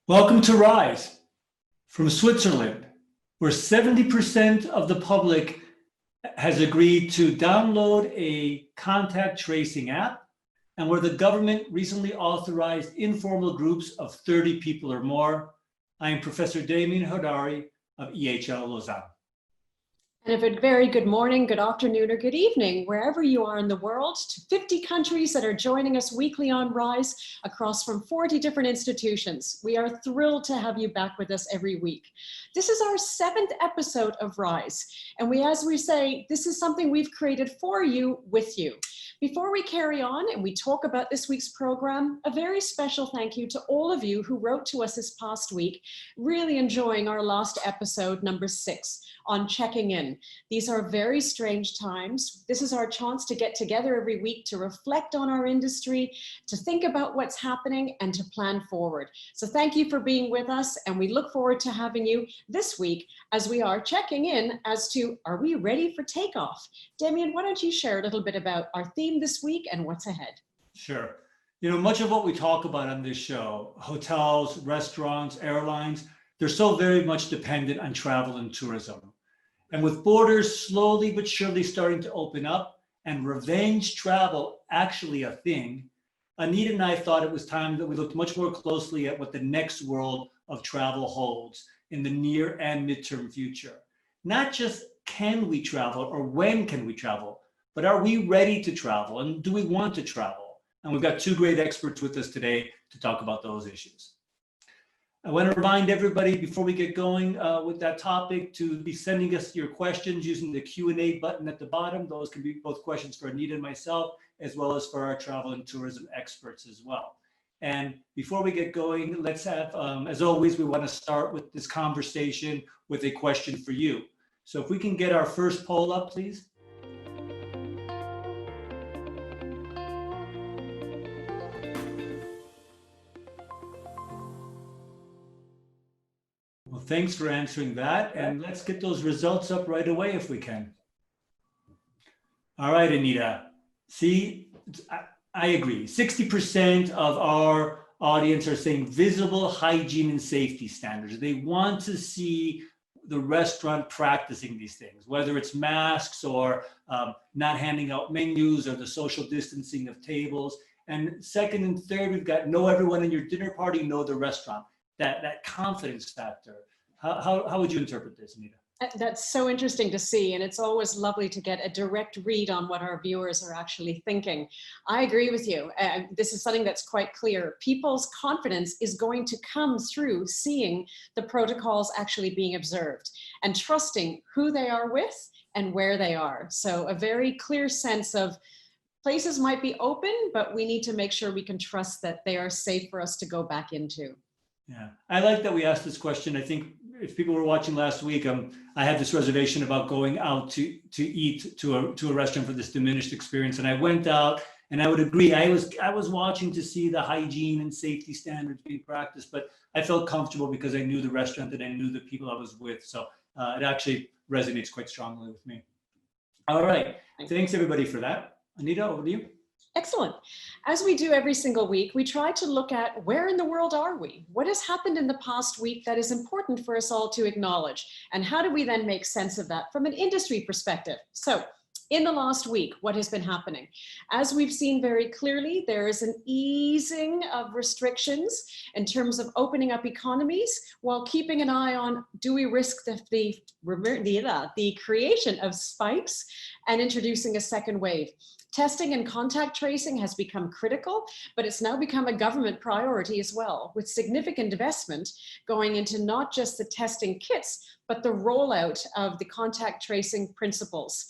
Welcome to Rise from Switzerland, where 70% of the public has agreed to download a contact tracing app, and where the government recently authorized informal groups of 30 people or more. I am Professor Demian Hodari of EHL Lausanne. And a very good morning, good afternoon, or good evening, wherever you are in the world, to 50 countries that are joining us weekly on Rise across from 40 different institutions. We are thrilled to have you back with us every week. This is our 7th episode of Rise. And as we say, this is something we've created for you, with you. Before we carry on and we talk about this week's program, a very special thank you to all of you who wrote to us this past week, really enjoying our last episode, number 6, on checking in. These are very strange times. This is our chance to get together every week to reflect on our industry, to think about what's happening, and to plan forward. So thank you for being with us, and we look forward to having you this week as we are checking in as to, are we ready for takeoff? Demian, why don't you share a little bit about our theme this week and what's ahead? Sure. You know, much of what we talk about on this show, hotels, restaurants, airlines, they're so very much dependent on travel and tourism. And with borders slowly but surely starting to open up and revenge travel actually a thing, Anita and I thought it was time that we looked much more closely at what the next world of travel holds in the near and midterm future. Not just can we travel or when can we travel, but are we ready to travel and do we want to travel? And we've got 2 great experts with us today to talk about those issues. I want to remind everybody before we get going with that topic to be sending us your questions using the Q&A button at the bottom. Those can be both questions for Anita and myself, as well as for our travel and tourism experts as well. And before we get going, let's have, as always, we want to start with this conversation with a question for you. So if we can get our first poll up, please. Well, thanks for answering that. And let's get those results up right away if we can. All right, Anita. See, I agree. 60% of our audience are saying visible hygiene and safety standards. They want to see the restaurant practicing these things, whether it's masks or not handing out menus or the social distancing of tables. And second and third, we've got know everyone in your dinner party, know the restaurant. That confidence factor. How would you interpret this, Anita? That's so interesting to see, and it's always lovely to get a direct read on what our viewers are actually thinking. I agree with you. This is something that's quite clear. People's confidence is going to come through seeing the protocols actually being observed and trusting who they are with and where they are. So a very clear sense of places might be open, but we need to make sure we can trust that they are safe for us to go back into. Yeah, I like that we asked this question. I think if people were watching last week, I had this reservation about going out to eat to a restaurant for this diminished experience, and I went out, and I would agree. I was watching to see the hygiene and safety standards being practiced, but I felt comfortable because I knew the restaurant and I knew the people I was with. So it actually resonates quite strongly with me. All right, thanks everybody for that. Anita, over to you. Excellent. As we do every single week, we try to look at where in the world are we? What has happened in the past week that is important for us all to acknowledge? And how do we then make sense of that from an industry perspective? So in the last week, what has been happening? As we've seen very clearly, there is an easing of restrictions in terms of opening up economies while keeping an eye on, do we risk the creation of spikes and introducing a second wave? Testing and contact tracing has become critical, but it's now become a government priority as well, with significant investment going into not just the testing kits, but the rollout of the contact tracing principles.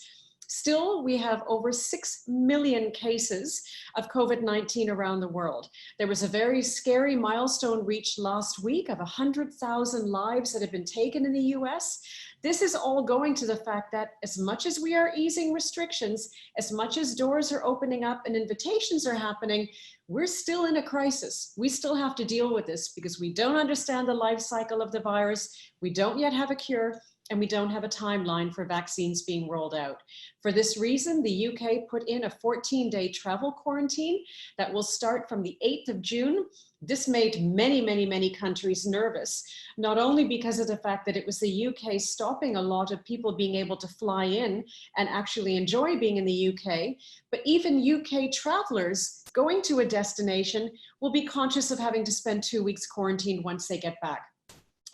Still, we have over 6 million cases of COVID-19 around the world. There was a very scary milestone reached last week of 100,000 lives that have been taken in the US. This is all going to the fact that as much as we are easing restrictions, as much as doors are opening up and invitations are happening, we're still in a crisis. We still have to deal with this because we don't understand the life cycle of the virus. We don't yet have a cure. and we don't have a timeline for vaccines being rolled out. For this reason, the UK put in a 14-day travel quarantine that will start from the 8th of June. This made many, many, many countries nervous, not only because of the fact that it was the UK stopping a lot of people being able to fly in and actually enjoy being in the UK, but even UK travelers going to a destination will be conscious of having to spend 2 weeks quarantined once they get back.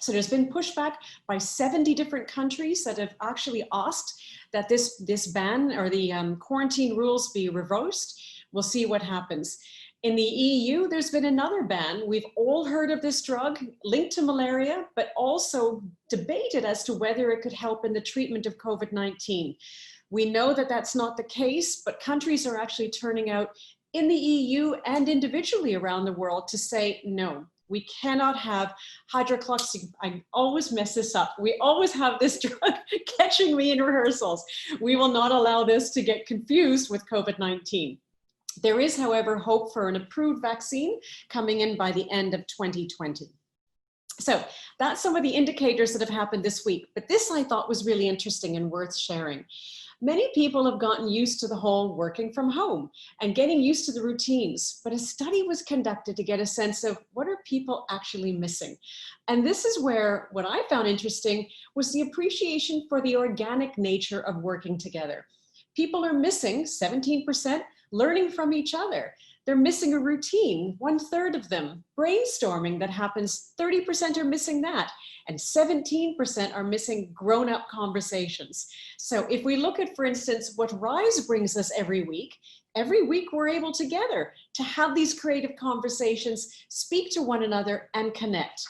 So there's been pushback by 70 different countries that have actually asked that this ban or the quarantine rules be reversed. We'll see what happens. In the EU, there's been another ban. We've all heard of this drug linked to malaria, but also debated as to whether it could help in the treatment of COVID-19. We know that that's not the case, but countries are actually turning out in the EU and individually around the world to say, no, we cannot have hydroxychloroquine. I always mess this up. We always have this drug catching me in rehearsals. We will not allow this to get confused with COVID-19. There is, however, hope for an approved vaccine coming in by the end of 2020. So that's some of the indicators that have happened this week. But this I thought was really interesting and worth sharing. Many people have gotten used to the whole working from home and getting used to the routines, but a study was conducted to get a sense of what are people actually missing. And this is where what I found interesting was the appreciation for the organic nature of working together. People are missing 17% learning from each other. They're missing a routine, 1/3 of them. Brainstorming that happens, 30% are missing that. And 17% are missing grown-up conversations. So if we look at, for instance, what RISE brings us every week we're able together to have these creative conversations, speak to one another and connect.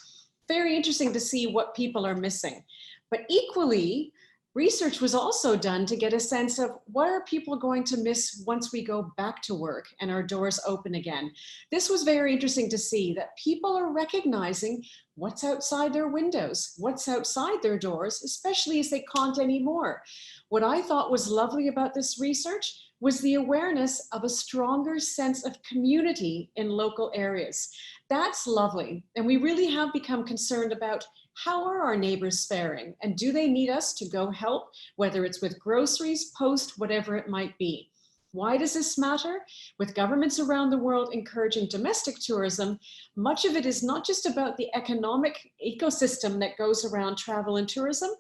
Very interesting to see what people are missing. But equally, research was also done to get a sense of what are people going to miss once we go back to work and our doors open again. This was very interesting to see that people are recognizing what's outside their windows, what's outside their doors, especially as they can't anymore. What I thought was lovely about this research was the awareness of a stronger sense of community in local areas. That's lovely. And we really have become concerned about how are our neighbors faring? And do they need us to go help, whether it's with groceries, post, whatever it might be? Why does this matter? With governments around the world encouraging domestic tourism, much of it is not just about the economic ecosystem that goes around travel and tourism,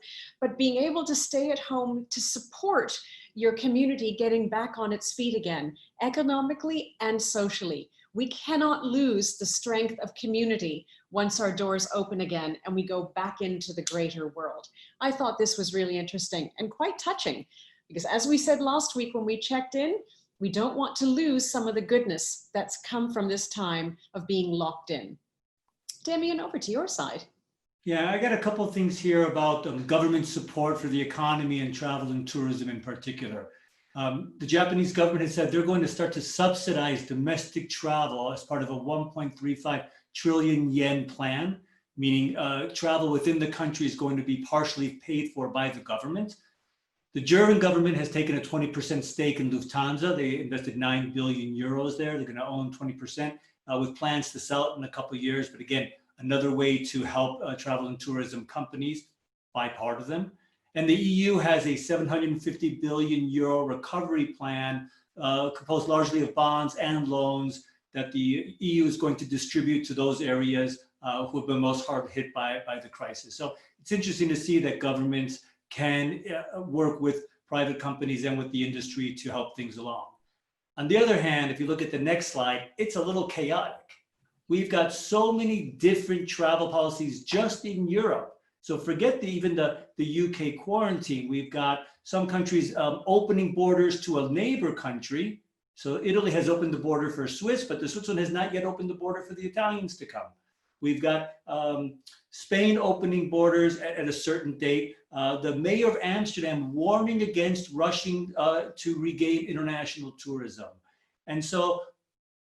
but being able to stay at home to support your community getting back on its feet again, economically and socially. We cannot lose the strength of community once our doors open again and we go back into the greater world. I thought this was really interesting and quite touching because as we said last week when we checked in, we don't want to lose some of the goodness that's come from this time of being locked in. Demian, over to your side. Yeah, I got a couple of things here about government support for the economy and travel and tourism in particular. The Japanese government has said they're going to start to subsidize domestic travel as part of a 1.35 trillion yen plan, meaning travel within the country is going to be partially paid for by the government. The German government has taken a 20% stake in Lufthansa. They invested 9 billion euros there. They're going to own 20% with plans to sell it in a couple of years. But again, another way to help travel and tourism companies, buy part of them. And the EU has a 750 billion euro recovery plan composed largely of bonds and loans that the EU is going to distribute to those areas who have been most hard hit by the crisis. So it's interesting to see that governments can work with private companies and with the industry to help things along. On the other hand, if you look at the next slide, it's a little chaotic. We've got so many different travel policies just in Europe. So forget even the UK quarantine. We've got some countries opening borders to a neighbor country. So Italy has opened the border for Swiss, but the Switzerland has not yet opened the border for the Italians to come. We've got Spain opening borders at a certain date. The mayor of Amsterdam warning against rushing to regain international tourism. And so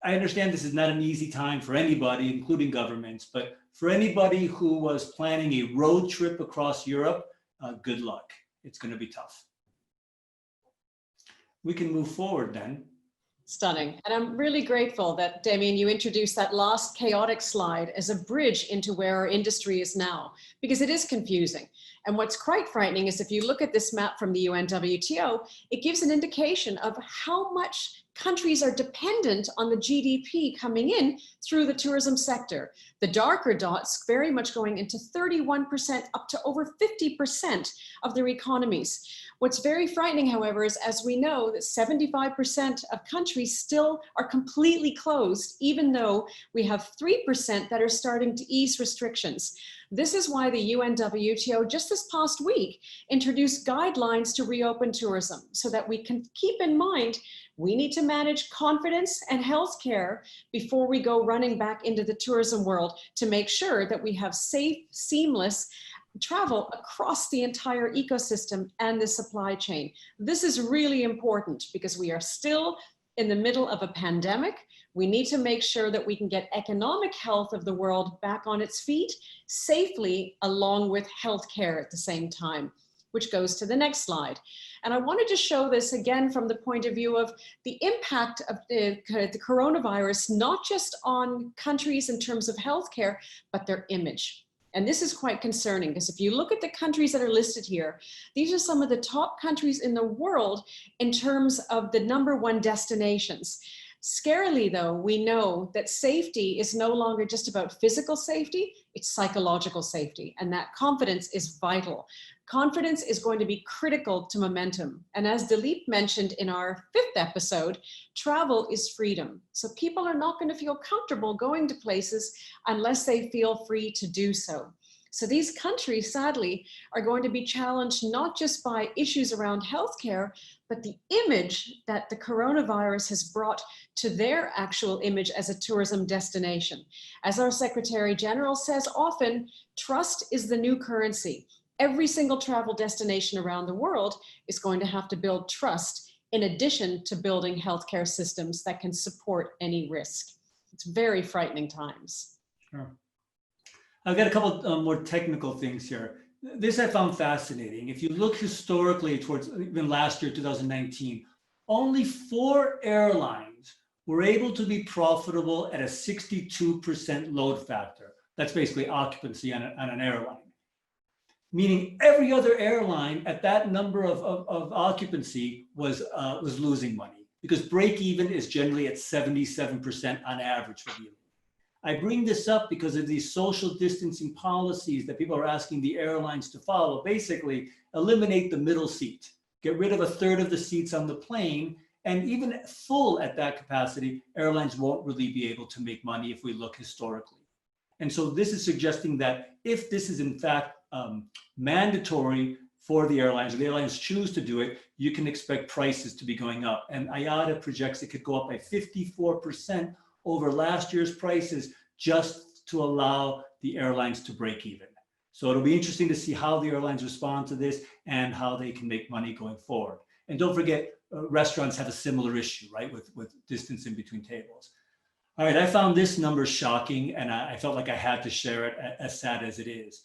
I understand this is not an easy time for anybody, including governments, but for anybody who was planning a road trip across Europe, good luck. It's going to be tough. We can move forward then. Stunning. And I'm really grateful that, Demian, you introduced that last chaotic slide as a bridge into where our industry is now, because it is confusing. And what's quite frightening is if you look at this map from the UNWTO, it gives an indication of how much countries are dependent on the GDP coming in through the tourism sector. The darker dots very much going into 31% up to over 50% of their economies. What's very frightening, however, is as we know that 75% of countries still are completely closed, even though we have 3% that are starting to ease restrictions. This is why the UNWTO just this past week introduced guidelines to reopen tourism so that we can keep in mind we need to manage confidence and healthcare before we go running back into the tourism world to make sure that we have safe, seamless travel across the entire ecosystem and the supply chain. This is really important because we are still in the middle of a pandemic. We need to make sure that we can get economic health of the world back on its feet safely, along with healthcare at the same time, which goes to the next slide. And I wanted to show this again from the point of view of the impact of the coronavirus, not just on countries in terms of healthcare, but their image. And this is quite concerning because if you look at the countries that are listed here, these are some of the top countries in the world in terms of the #1 destinations. Scarily though, we know that safety is no longer just about physical safety, it's psychological safety, and that confidence is vital. Confidence is going to be critical to momentum. And as Dilip mentioned in our 5th episode, travel is freedom. So people are not going to feel comfortable going to places unless they feel free to do so. So these countries, sadly, are going to be challenged not just by issues around healthcare, but the image that the coronavirus has brought to their actual image as a tourism destination. As our Secretary General says often, trust is the new currency. Every single travel destination around the world is going to have to build trust in addition to building healthcare systems that can support any risk. It's very frightening times. Sure. I've got a couple more technical things here. This I found fascinating. If you look historically towards even last year, 2019, only 4 airlines were able to be profitable at a 62% load factor. That's basically occupancy on an airline. Meaning every other airline at that number of occupancy was losing money, because break even is generally at 77% on average for the. I bring this up because of these social distancing policies that people are asking the airlines to follow. Basically, eliminate the middle seat, get rid of 1/3 of the seats on the plane, and even full at that capacity, airlines won't really be able to make money if we look historically. And so this is suggesting that if this is in fact mandatory for the airlines, or the airlines choose to do it, you can expect prices to be going up. And IATA projects it could go up by 54% over last year's prices just to allow the airlines to break even. So it'll be interesting to see how the airlines respond to this and how they can make money going forward. And don't forget, restaurants have a similar issue, right, with distance in between tables. All right, I found this number shocking, and I felt like I had to share it, as sad as it is.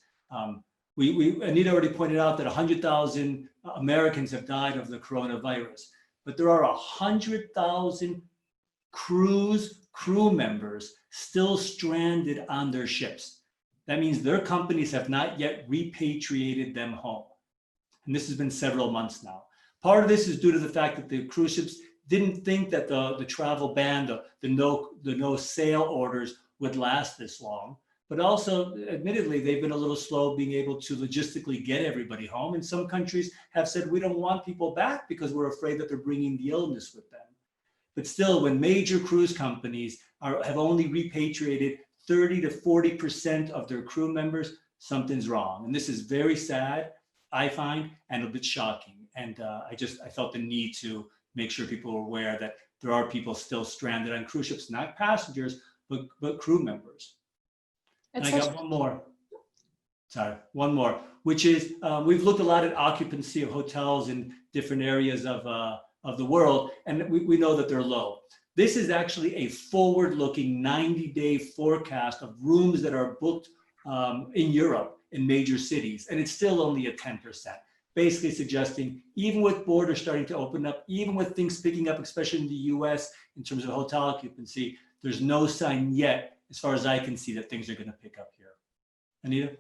Anita already pointed out that 100,000 Americans have died of the coronavirus, but there are 100,000 crew members still stranded on their ships. That means their companies have not yet repatriated them home. And this has been several months now. Part of this is due to the fact that the cruise ships didn't think that the travel ban, the no sail orders would last this long. But also, admittedly, they've been a little slow being able to logistically get everybody home. And some countries have said, we don't want people back because we're afraid that they're bringing the illness with them. But still, when major cruise companies have only repatriated 30 to 40% of their crew members, something's wrong. And this is very sad, I find, and a bit shocking. And I felt the need to make sure people were aware that there are people still stranded on cruise ships, not passengers, but crew members. And I got one more. Sorry, one more, which is we've looked a lot at occupancy of hotels in different areas of the world, and we know that they're low. This is actually a forward-looking 90-day forecast of rooms that are booked in Europe in major cities, and it's still only at 10%. basically suggesting even with borders starting to open up, even with things picking up, especially in the US in terms of hotel occupancy, there's no sign yet, as far as I can see, that things are going to pick up here. Anita?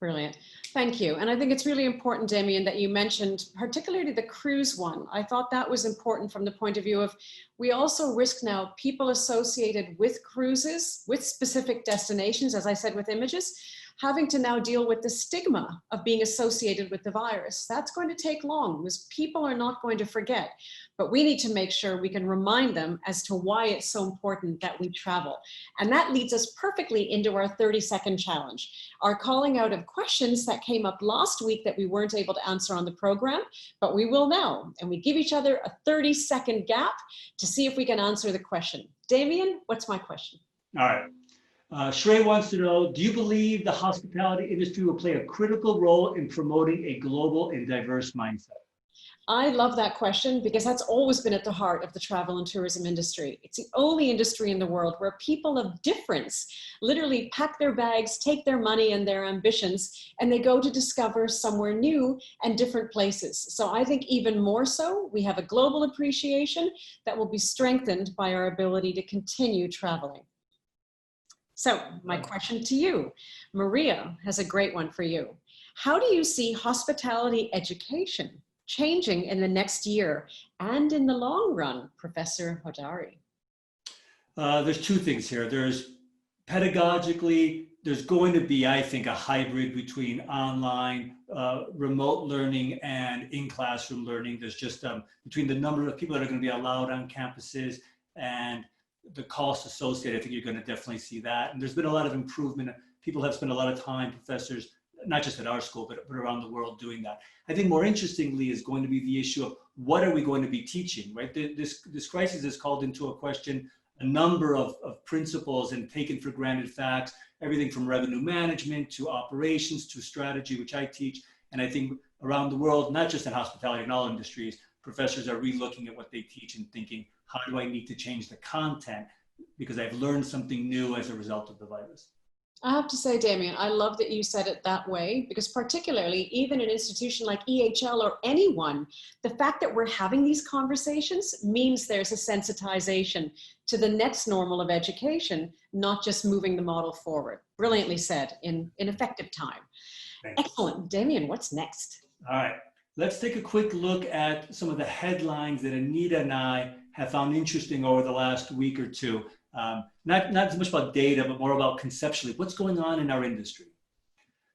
Brilliant. Thank you. And I think it's really important, Demian, that you mentioned particularly the cruise one. I thought that was important from the point of view of we also risk now people associated with cruises, with specific destinations, as I said, with images, having to now deal with the stigma of being associated with the virus. That's going to take long because people are not going to forget, but we need to make sure we can remind them as to why it's so important that we travel. And that leads us perfectly into our 30-second challenge, our calling out of questions that came up last week that we weren't able to answer on the program, but we will now. And we give each other a 30-second gap to see if we can answer the question. Demian, what's my question? All right. Shrey wants to know, do you believe the hospitality industry will play a critical role in promoting a global and diverse mindset? I love that question because that's always been at the heart of the travel and tourism industry. It's the only industry in the world where people of difference literally pack their bags, take their money and their ambitions, and they go to discover somewhere new and different places. So I think even more so, we have a global appreciation that will be strengthened by our ability to continue traveling. So my question to you, Maria has a great one for you. How do you see hospitality education changing in the next year and in the long run, Professor Hodari? There's two things here. There's pedagogically, there's going to be, I think, a hybrid between online, remote learning and in-classroom learning. There's just between the number of people that are going to be allowed on campuses and the cost associated, I think you're going to definitely see that. And there's been a lot of improvement. People have spent a lot of time, professors, not just at our school, but around the world doing that. I think more interestingly is going to be the issue of what are we going to be teaching, right? This crisis has called into a question a number of principles and taken for granted facts, everything from revenue management to operations to strategy, which I teach. And I think around the world, not just in hospitality, in all industries, professors are re-looking at what they teach and thinking, how do I need to change the content because I've learned something new as a result of the virus? I have to say, Demian, I love that you said it that way, because particularly even an institution like EHL or anyone, the fact that we're having these conversations means there's a sensitization to the next normal of education, not just moving the model forward. Brilliantly said in effective time. Thanks. Excellent. Demian, what's next? All right. Let's take a quick look at some of the headlines that Anita and I have found interesting over the last week or two. Not so much about data, but more about conceptually, what's going on in our industry.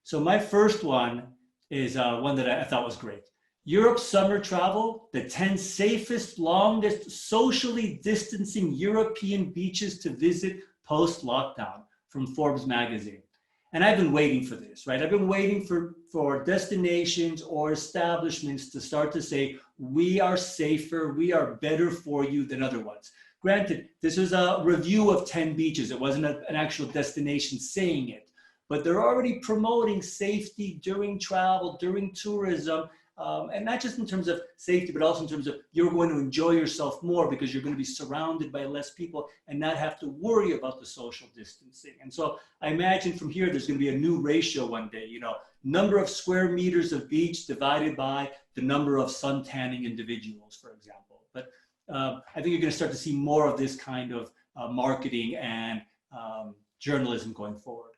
So my first one is one that I thought was great. Europe summer travel, the 10 safest, longest socially distancing European beaches to visit post-lockdown from Forbes magazine. And I've been waiting for this, right? I've been waiting for destinations or establishments to start to say, we are safer, we are better for you than other ones. Granted, this was a review of 10 beaches. It wasn't an actual destination saying it, but they're already promoting safety during travel, during tourism, and not just in terms of safety, but also in terms of you're going to enjoy yourself more because you're going to be surrounded by less people and not have to worry about the social distancing. And so I imagine from here, there's going to be a new ratio one day, you know, number of square meters of beach divided by the number of sun tanning individuals, for example. But I think you're going to start to see more of this kind of marketing and journalism going forward.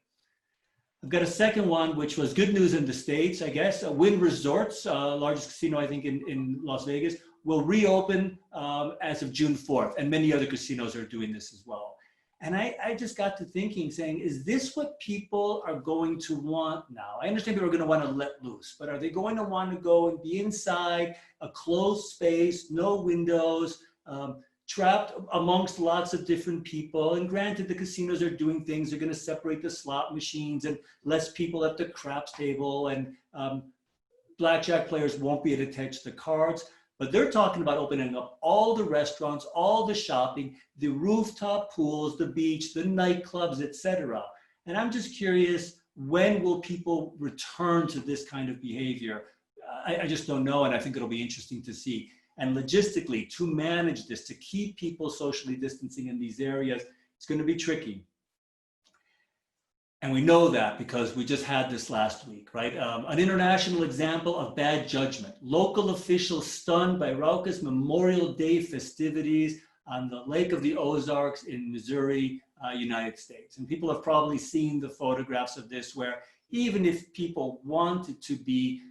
I've got a second one, which was good news in the States, I guess. Wynn Resorts, largest casino, I think, in Las Vegas, will reopen as of June 4th. And many other casinos are doing this as well. And I just got to thinking, saying, is this what people are going to want now? I understand people are going to want to let loose, but are they going to want to go and be inside a closed space, no windows, trapped amongst lots of different people? And granted, the casinos are doing things, they're going to separate the slot machines and less people at the craps table, and blackjack players won't be able to touch the cards. But they're talking about opening up all the restaurants, all the shopping, the rooftop pools, the beach, the nightclubs, etc. And I'm just curious, when will people return to this kind of behavior? I just don't know, and I think it'll be interesting to see. And logistically, to manage this, to keep people socially distancing in these areas, it's going to be tricky. And we know that because we just had this last week, right? An international example of bad judgment. Local officials stunned by raucous Memorial Day festivities on the Lake of the Ozarks in Missouri, United States. And people have probably seen the photographs of this where even if people wanted to be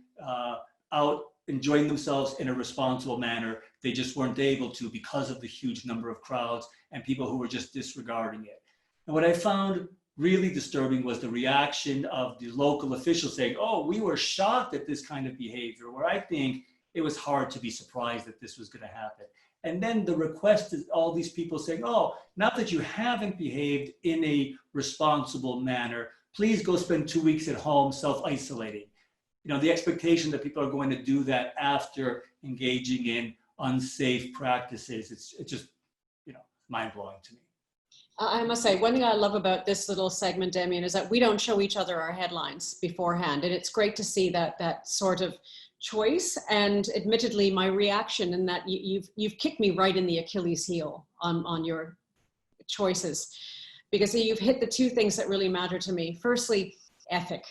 out enjoying themselves in a responsible manner, they just weren't able to because of the huge number of crowds and people who were just disregarding it. And what I found really disturbing was the reaction of the local officials saying, oh, we were shocked at this kind of behavior, where I think it was hard to be surprised that this was going to happen. And then the request is all these people saying, oh, now that you haven't behaved in a responsible manner, please go spend 2 weeks at home self-isolating. You know, the expectation that people are going to do that after engaging in unsafe practices, it's just, you know, mind-blowing to me. I must say, one thing I love about this little segment, Demian, is that we don't show each other our headlines beforehand. And it's great to see that sort of choice. And admittedly, my reaction in that you've kicked me right in the Achilles heel on your choices, because you've hit the two things that really matter to me. Firstly, ethic.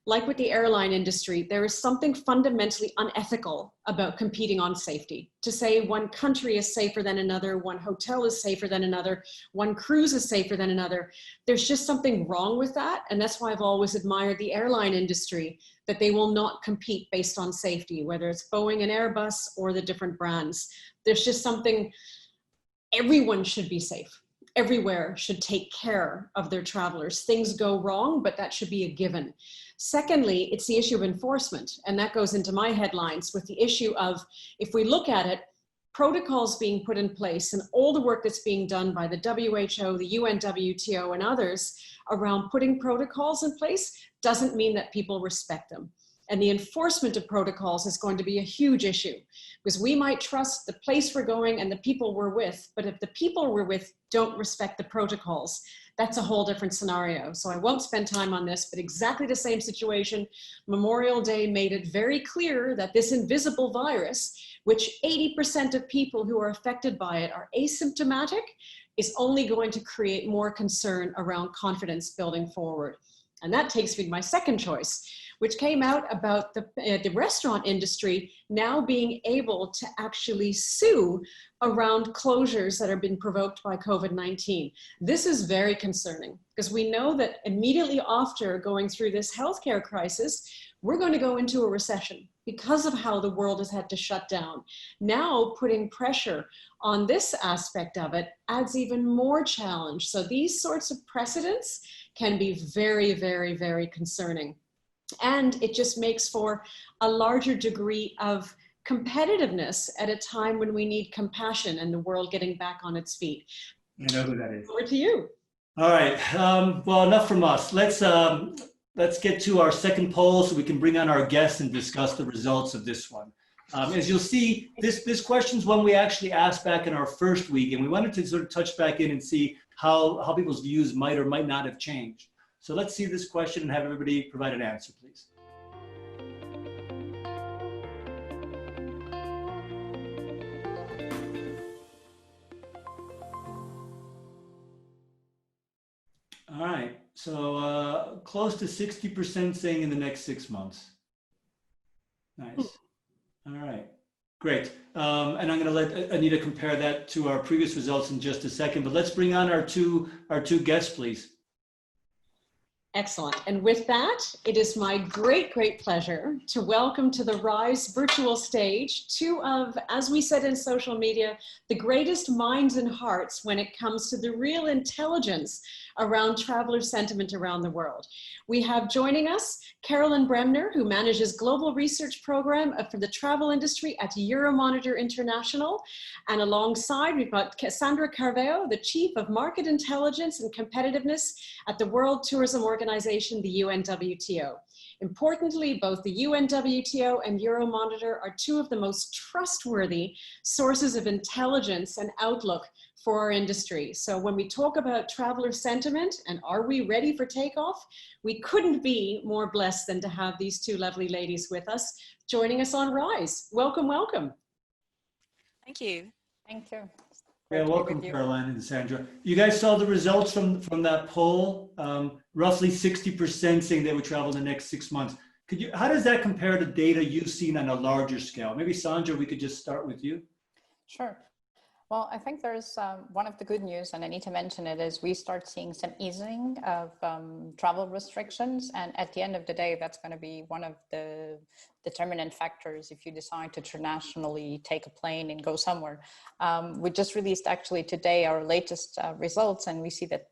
Like with the airline industry, there is something fundamentally unethical about competing on safety. To say one country is safer than another, one hotel is safer than another, one cruise is safer than another, there's just something wrong with that. And that's why I've always admired the airline industry, that they will not compete based on safety, whether it's Boeing and Airbus or the different brands. There's just something, everyone should be safe. Everywhere should take care of their travelers. Things go wrong, but that should be a given. Secondly, it's the issue of enforcement. And that goes into my headlines with the issue of, if we look at it, protocols being put in place and all the work that's being done by the WHO, the UNWTO and others around putting protocols in place doesn't mean that people respect them. And the enforcement of protocols is going to be a huge issue, because we might trust the place we're going and the people we're with, but if the people we're with don't respect the protocols, that's a whole different scenario. So I won't spend time on this, but exactly the same situation. Memorial Day made it very clear that this invisible virus, which 80% of people who are affected by it are asymptomatic, is only going to create more concern around confidence building forward. And that takes me to my second choice, which came out about the restaurant industry now being able to actually sue around closures that have been provoked by COVID-19. This is very concerning, because we know that immediately after going through this healthcare crisis, we're going to go into a recession because of how the world has had to shut down. Now putting pressure on this aspect of it adds even more challenge. So these sorts of precedents can be very, very, very concerning. And it just makes for a larger degree of competitiveness at a time when we need compassion and the world getting back on its feet. I know who that is. Over to you. All right. Well, enough from us. Let's get to our second poll so we can bring on our guests and discuss the results of this one. As you'll see, this question is one we actually asked back in our first week, and we wanted to sort of touch back in and see how people's views might or might not have changed. So let's see this question and have everybody provide an answer, please. All right, so close to 60% saying in the next 6 months. Nice. All right, great. And I'm going to let Anita compare that to our previous results in just a second, but let's bring on our two guests, please. Excellent. And with that, it is my great, great pleasure to welcome to the RISE virtual stage two of, as we said in social media, the greatest minds and hearts when it comes to the real intelligence around traveler sentiment around the world. We have joining us Carolyn Bremner, who manages global research program for the travel industry at Euromonitor International. And alongside, we've got Sandra Carvão, the Chief of Market Intelligence and Competitiveness at the World Tourism Organization, the UNWTO. Importantly, both the UNWTO and Euromonitor are two of the most trustworthy sources of intelligence and outlook for our industry. So when we talk about traveler sentiment and are we ready for takeoff, we couldn't be more blessed than to have these two lovely ladies with us, joining us on RISE. Welcome, welcome. Thank you. Thank you. Yeah, Great to be welcome, with you. Caroline and Sandra. You guys saw the results from that poll. Roughly 60% saying they would travel in the next 6 months. How does that compare to data you've seen on a larger scale? Maybe Sandra, we could just start with you. Sure. Well, I think there's one of the good news, and Anita mentioned it, is we start seeing some easing of travel restrictions. And at the end of the day, that's going to be one of the determinant factors if you decide to internationally take a plane and go somewhere. We just released actually today our latest results, and we see that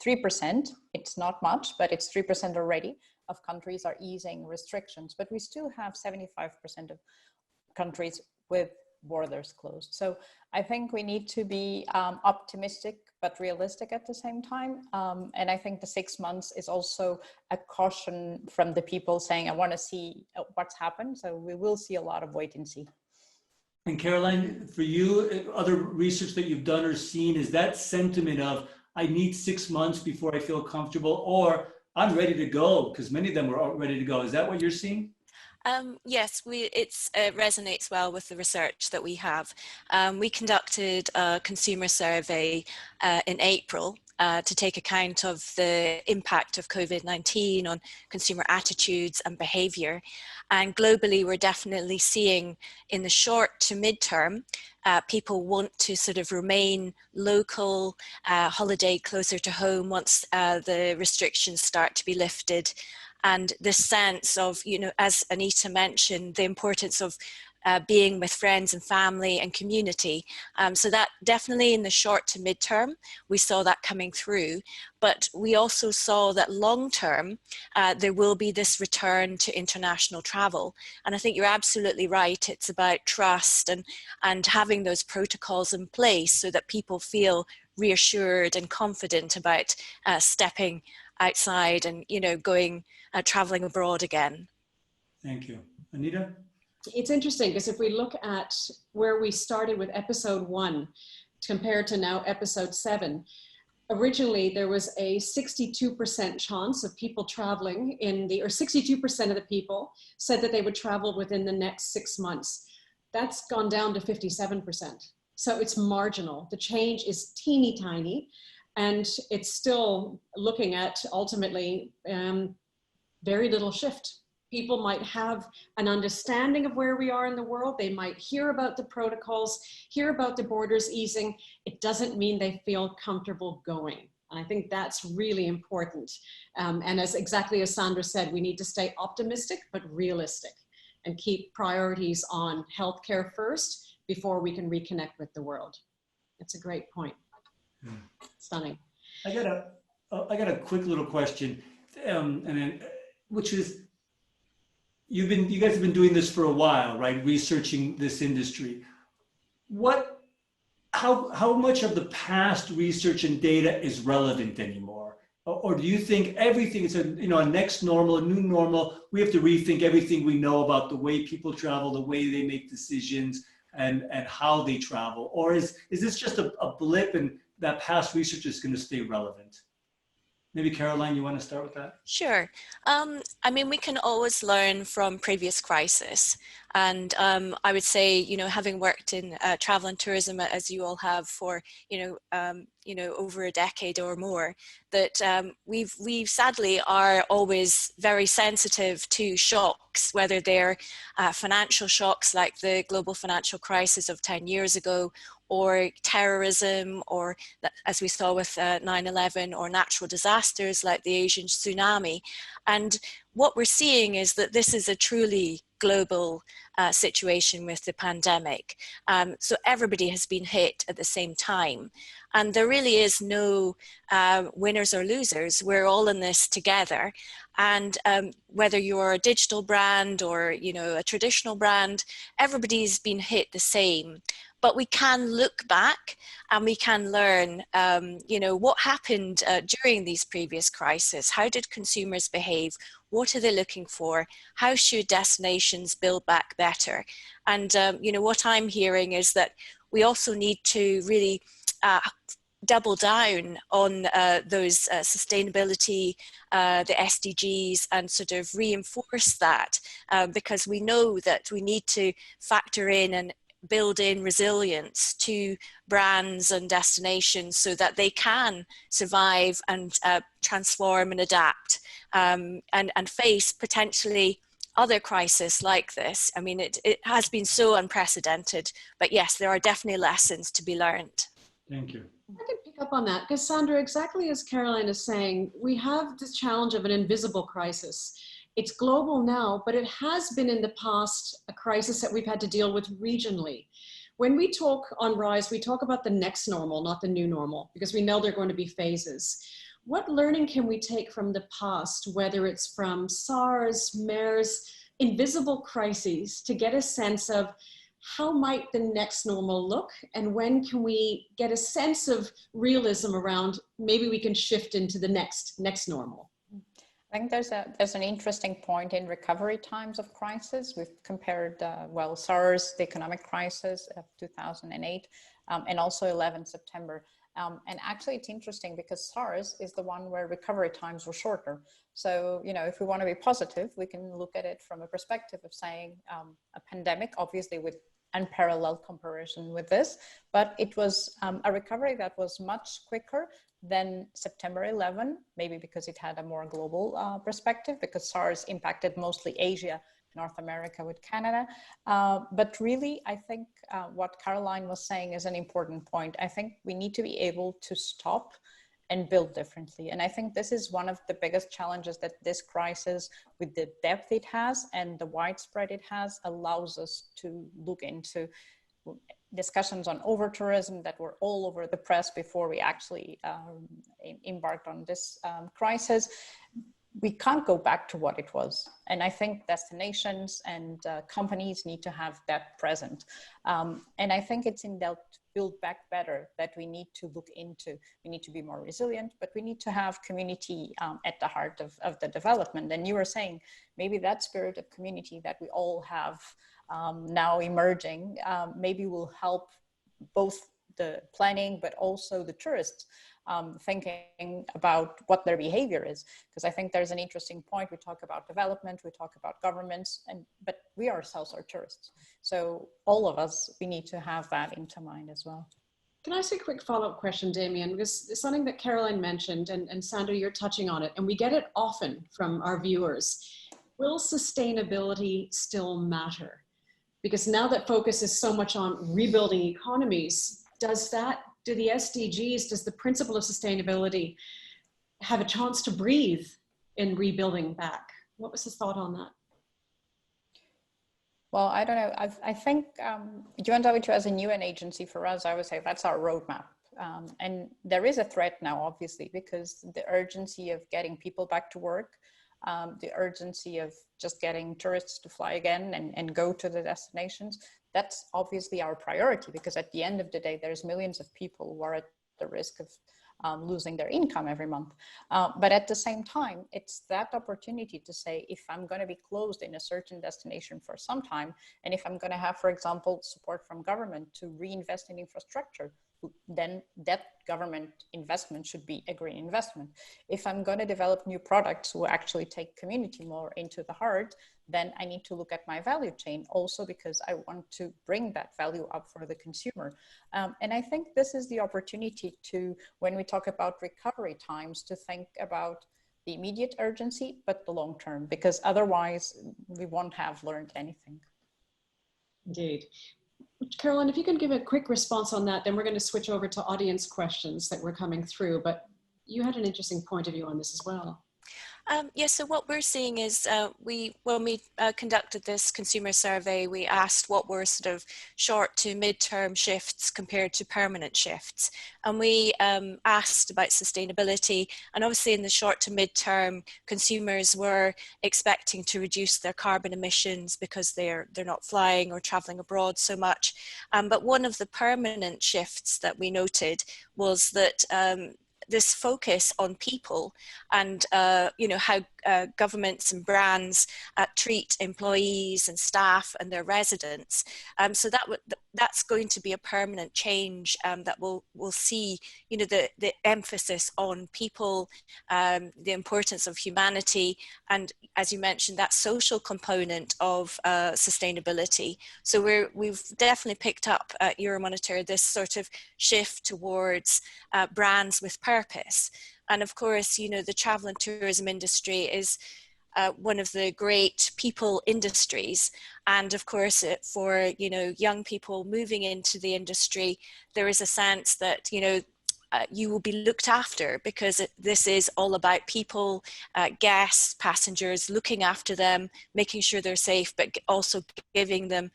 3%, it's not much, but it's 3% already of countries are easing restrictions, but we still have 75% of countries with borders closed. So I think we need to be optimistic but realistic at the same time. And I think the 6 months is also a caution from the people saying, I want to see what's happened. So we will see a lot of wait and see. And Caroline, for you, other research that you've done or seen, is that sentiment of, I need 6 months before I feel comfortable, or I'm ready to go, because many of them were ready to go. Is that what you're seeing? Yes, it resonates well with the research that we have. We conducted a consumer survey in April to take account of the impact of COVID-19 on consumer attitudes and behavior. And globally, we're definitely seeing in the short to midterm, people want to sort of remain local, holiday closer to home once the restrictions start to be lifted. And this sense of, as Anita mentioned, the importance of being with friends and family and community. So that definitely in the short to midterm, we saw that coming through. But we also saw that long term, there will be this return to international travel. And I think you're absolutely right. It's about trust and having those protocols in place so that people feel reassured and confident about stepping outside and, going traveling abroad again. Thank you. Anita? It's interesting because if we look at where we started with episode 1 compared to now episode 7, originally there was a 62% chance of people traveling or 62% of the people said that they would travel within the next 6 months. That's gone down to 57%. So it's marginal. The change is teeny tiny, and it's still looking at ultimately very little shift. People might have an understanding of where we are in the world. They might hear about the protocols, hear about the borders easing. It doesn't mean they feel comfortable going. And I think that's really important. And exactly as Sandra said, we need to stay optimistic, but realistic and keep priorities on healthcare first before we can reconnect with the world. That's a great point. Stunning. I got a quick little question, which is, you guys have been doing this for a while, right? Researching this industry. How much of the past research and data is relevant anymore? Or do you think everything is a next normal, a new normal? We have to rethink everything we know about the way people travel, the way they make decisions, and how they travel? Or is this just a blip and that past research is going to stay relevant? Maybe Caroline, you want to start with that? Sure. We can always learn from previous crises. And I would say, having worked in travel and tourism, as you all have for, over a decade or more, that we sadly are always very sensitive to shocks, whether they're financial shocks like the global financial crisis of 10 years ago, or terrorism, or as we saw with 9/11, or natural disasters like the Asian tsunami. And what we're seeing is that this is a truly global situation with the pandemic. So everybody has been hit at the same time. And there really is no winners or losers. We're all in this together. And whether you're a digital brand or, a traditional brand, everybody's been hit the same. But we can look back and we can learn, what happened during these previous crises. How did consumers behave? What are they looking for? How should destinations build back better? And, what I'm hearing is that we also need to really double down on those sustainability, the SDGs, and sort of reinforce that because we know that we need to factor in and build in resilience to brands and destinations so that they can survive and transform and adapt, and face potentially other crises like this. I mean, it has been so unprecedented, but yes, there are definitely lessons to be learned. Thank you. I can pick up on that because Sandra, exactly as Caroline is saying, we have this challenge of an invisible crisis. It's global now, but it has been in the past a crisis that we've had to deal with regionally. When we talk on RISE, we talk about the next normal, not the new normal, because we know there are going to be phases. What learning can we take from the past, whether it's from SARS, MERS, invisible crises, to get a sense of how might the next normal look, and when can we get a sense of realism around maybe we can shift into the next normal? I think there's an interesting point in recovery times of crisis. We've compared, well, SARS, the economic crisis of 2008, and also 11 September. And actually it's interesting because SARS is the one where recovery times were shorter. So, you know, if we want to be positive, we can look at it from a perspective of saying a pandemic, obviously with unparalleled comparison with this, but it was a recovery that was much quicker than September 11, maybe because it had a more global perspective, because SARS impacted mostly Asia, North America with Canada. But really, I think what Caroline was saying is an important point. I think we need to be able to stop and build differently. And I think this is one of the biggest challenges that this crisis, with the depth it has and the widespread it has, allows us to look into discussions on over-tourism that were all over the press before we actually embarked on this crisis. We can't go back to what it was. And I think destinations and companies need to have that present. And I think it's in that build back better that we need to look into. We need to be more resilient, but we need to have community at the heart of the development. And you were saying, maybe that spirit of community that we all have now emerging, maybe will help both the planning, but also the tourists thinking about what their behavior is. Because I think there's an interesting point. We talk about development, we talk about governments, but we ourselves are tourists. So all of us, we need to have that into mind as well. Can I ask a quick follow-up question, Demian? Because it's something that Caroline mentioned, and Sandra, you're touching on it, and we get it often from our viewers. Will sustainability still matter? Because now that focus is so much on rebuilding economies, do the SDGs, does the principle of sustainability have a chance to breathe in rebuilding back? What was the thought on that? Well, I don't know. I think UNWTO as a UN agency, for us, I would say that's our roadmap. And there is a threat now, obviously, because the urgency of getting people back to work, the urgency of just getting tourists to fly again and go to the destinations, that's obviously our priority, because at the end of the day, there's millions of people who are at the risk of losing their income every month. But at the same time, it's that opportunity to say, if I'm going to be closed in a certain destination for some time, and if I'm going to have, for example, support from government to reinvest in infrastructure, then that government investment should be a green investment. If I'm going to develop new products who actually take community more into the heart, then I need to look at my value chain also, because I want to bring that value up for the consumer. And I think this is the opportunity to, when we talk about recovery times, to think about the immediate urgency, but the long term, because otherwise we won't have learned anything. Indeed. Caroline, if you can give a quick response on that, then we're going to switch over to audience questions that were coming through, but you had an interesting point of view on this as well. Yes, so what we're seeing is when we conducted this consumer survey, we asked what were sort of short to mid-term shifts compared to permanent shifts. And we asked about sustainability, and obviously in the short to mid-term, consumers were expecting to reduce their carbon emissions because they're not flying or traveling abroad so much. But one of the permanent shifts that we noted was that this focus on people and how governments and brands treat employees and staff and their residents. So that's going to be a permanent change that we'll see, the emphasis on people, the importance of humanity, and as you mentioned, that social component of sustainability. So we've definitely picked up at Euromonitor this sort of shift towards brands with purpose. And of course, the travel and tourism industry is one of the great people industries. And of course, for, young people moving into the industry, there is a sense that, you will be looked after, because this is all about people, guests, passengers, looking after them, making sure they're safe, but also giving them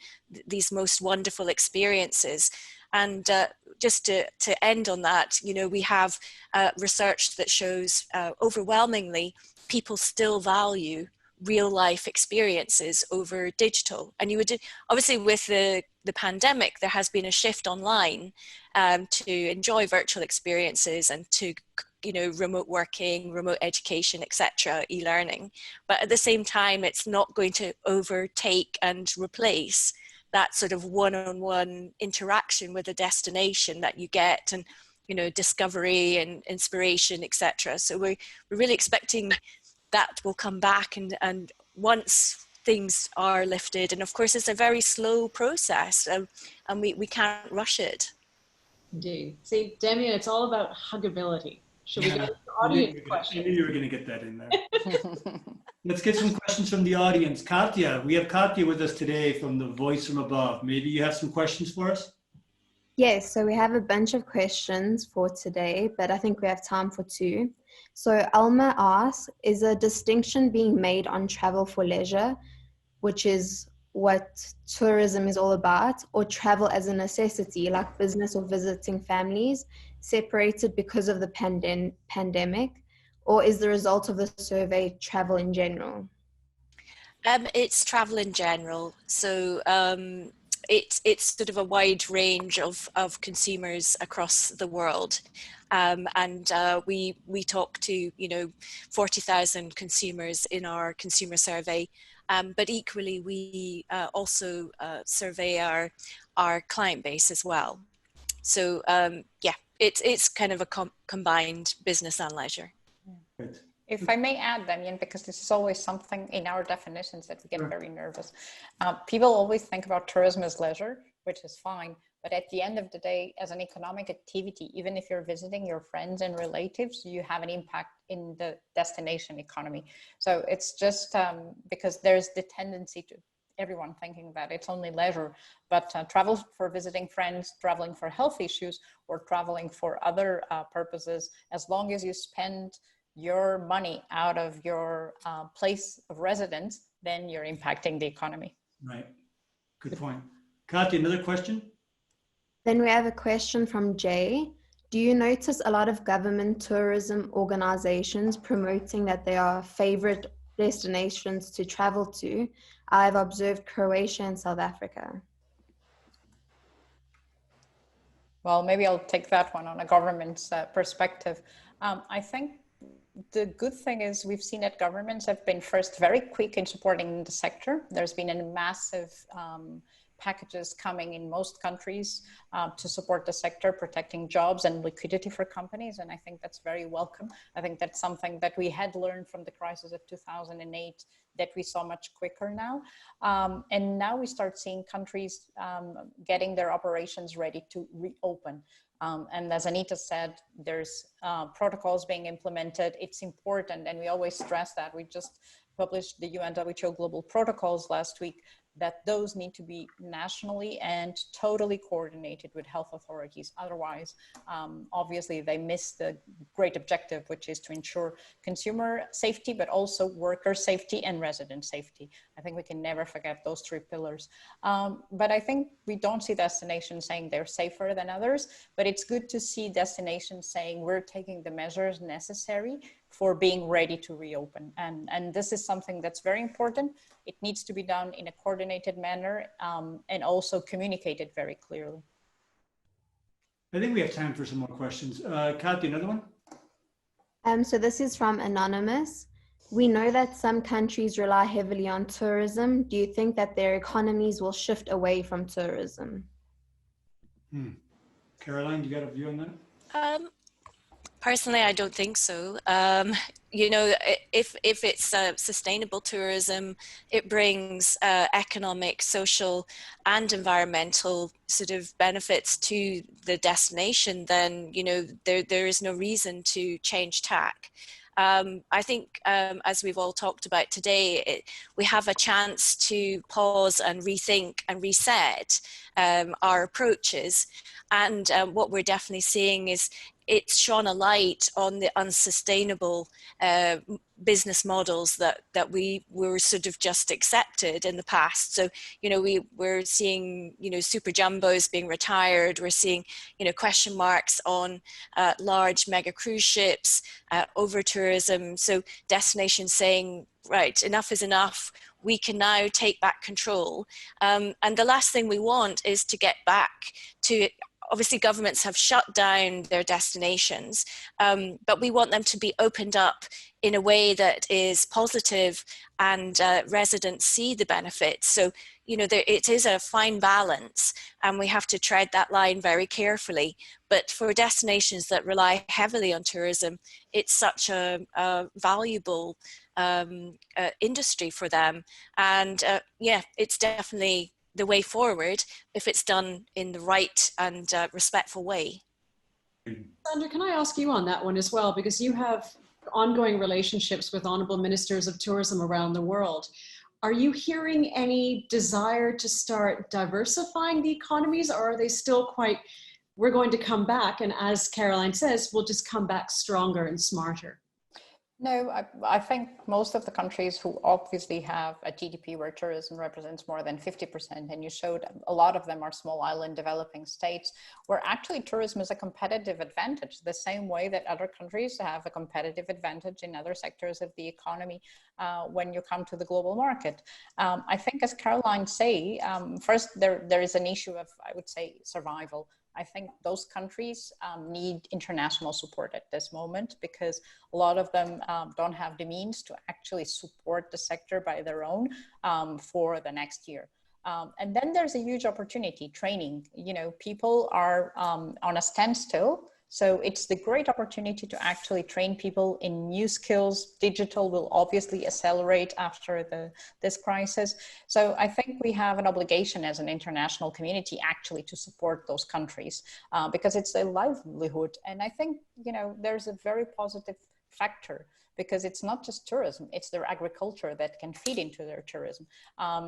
these most wonderful experiences. And just to end on that, we have research that shows overwhelmingly people still value real life experiences over digital. And you would obviously, with the pandemic, there has been a shift online to enjoy virtual experiences and to remote working, remote education, etc., e-learning. But at the same time, it's not going to overtake and replace that sort of one-on-one interaction with a destination that you get, and discovery and inspiration, etc. So we're really expecting that will come back, and once things are lifted, and of course it's a very slow process, and we can't rush it. Indeed. See, Demian, it's all about huggability. Should we go to the audience question? I knew you were going to get that in there. Let's get some questions from the audience. Katya, we have Katya with us today from the Voice from Above. Maybe you have some questions for us? Yes, so we have a bunch of questions for today, but I think we have time for 2. So Alma asks, is a distinction being made on travel for leisure, which is what tourism is all about, or travel as a necessity, like business or visiting families, separated because of the pandemic, or is the result of the survey travel in general? It's travel in general. So it's sort of a wide range of consumers across the world. And we talk to 40,000 consumers in our consumer survey, but equally we also survey our client base as well. So yeah, it's kind of a combined business and leisure. Good. If I may add, Demian, because this is always something in our definitions that we get very nervous. People always think about tourism as leisure, which is fine. But at the end of the day, as an economic activity, even if you're visiting your friends and relatives, you have an impact in the destination economy. So it's just because there's the tendency to everyone thinking that it's only leisure, but travel for visiting friends, traveling for health issues, or traveling for other purposes, as long as you spend your money out of your place of residence, then you're impacting the economy. Right. Good point. Katya, another question? Then we have a question from Jay. Do you notice a lot of government tourism organizations promoting that they are favorite destinations to travel to? I've observed Croatia and South Africa. Well, maybe I'll take that one on a government's perspective. I think the good thing is we've seen that governments have been first very quick in supporting the sector. There's been a massive packages coming in most countries to support the sector, protecting jobs and liquidity for companies. And I think that's very welcome. I think that's something that we had learned from the crisis of 2008 that we saw much quicker now. And now we start seeing countries getting their operations ready to reopen. And as Anita said, there's protocols being implemented. It's important, and we always stress that. We just published the UNWTO global protocols last week, that those need to be nationally and totally coordinated with health authorities. Otherwise, obviously, they miss the great objective, which is to ensure consumer safety, but also worker safety and resident safety. I think we can never forget those 3 pillars. But I think we don't see destinations saying they're safer than others, but it's good to see destinations saying we're taking the measures necessary for being ready to reopen. And this is something that's very important. It needs to be done in a coordinated manner and also communicated very clearly. I think we have time for some more questions. Kathy, another one? So this is from Anonymous. We know that some countries rely heavily on tourism. Do you think that their economies will shift away from tourism? Caroline, you got a view on that? Personally, I don't think so. You know, if it's sustainable tourism, it brings economic, social, and environmental sort of benefits to the destination, then, you know, there is no reason to change tack. I think, as we've all talked about today, we have a chance to pause and rethink and reset our approaches. And what we're definitely seeing is it's shone a light on the unsustainable business models that we were sort of just accepted in the past. So, you know, we're seeing, you know, super jumbos being retired. We're seeing, you know, question marks on large mega cruise ships, over tourism. So destinations saying, right, enough is enough. We can now take back control. And the last thing we want is to get back to, obviously governments have shut down their destinations, but we want them to be opened up in a way that is positive and residents see the benefits. So, you know, it is a fine balance and we have to tread that line very carefully. But for destinations that rely heavily on tourism, it's such a valuable industry for them. And yeah, it's definitely the way forward if it's done in the right and respectful way. Sandra, can I ask you on that one as well? Because you have ongoing relationships with honorable ministers of tourism around the world. Are you hearing any desire to start diversifying the economies, or are they still quite, we're going to come back, and as Caroline says, we'll just come back stronger and smarter? No, I think most of the countries who obviously have a GDP where tourism represents more than 50%, and you showed a lot of them are small island developing states, where actually tourism is a competitive advantage, the same way that other countries have a competitive advantage in other sectors of the economy when you come to the global market. I think, as Caroline say, first there is an issue of, I would say, survival. I think those countries need international support at this moment, because a lot of them don't have the means to actually support the sector by their own for the next year. And then there's a huge opportunity, training. You know, people are on a standstill. So it's the great opportunity to actually train people in new skills. Digital will obviously accelerate after this crisis. So I think we have an obligation as an international community actually to support those countries because it's a livelihood. And I think, you know, there's a very positive factor, because it's not just tourism, it's their agriculture that can feed into their tourism.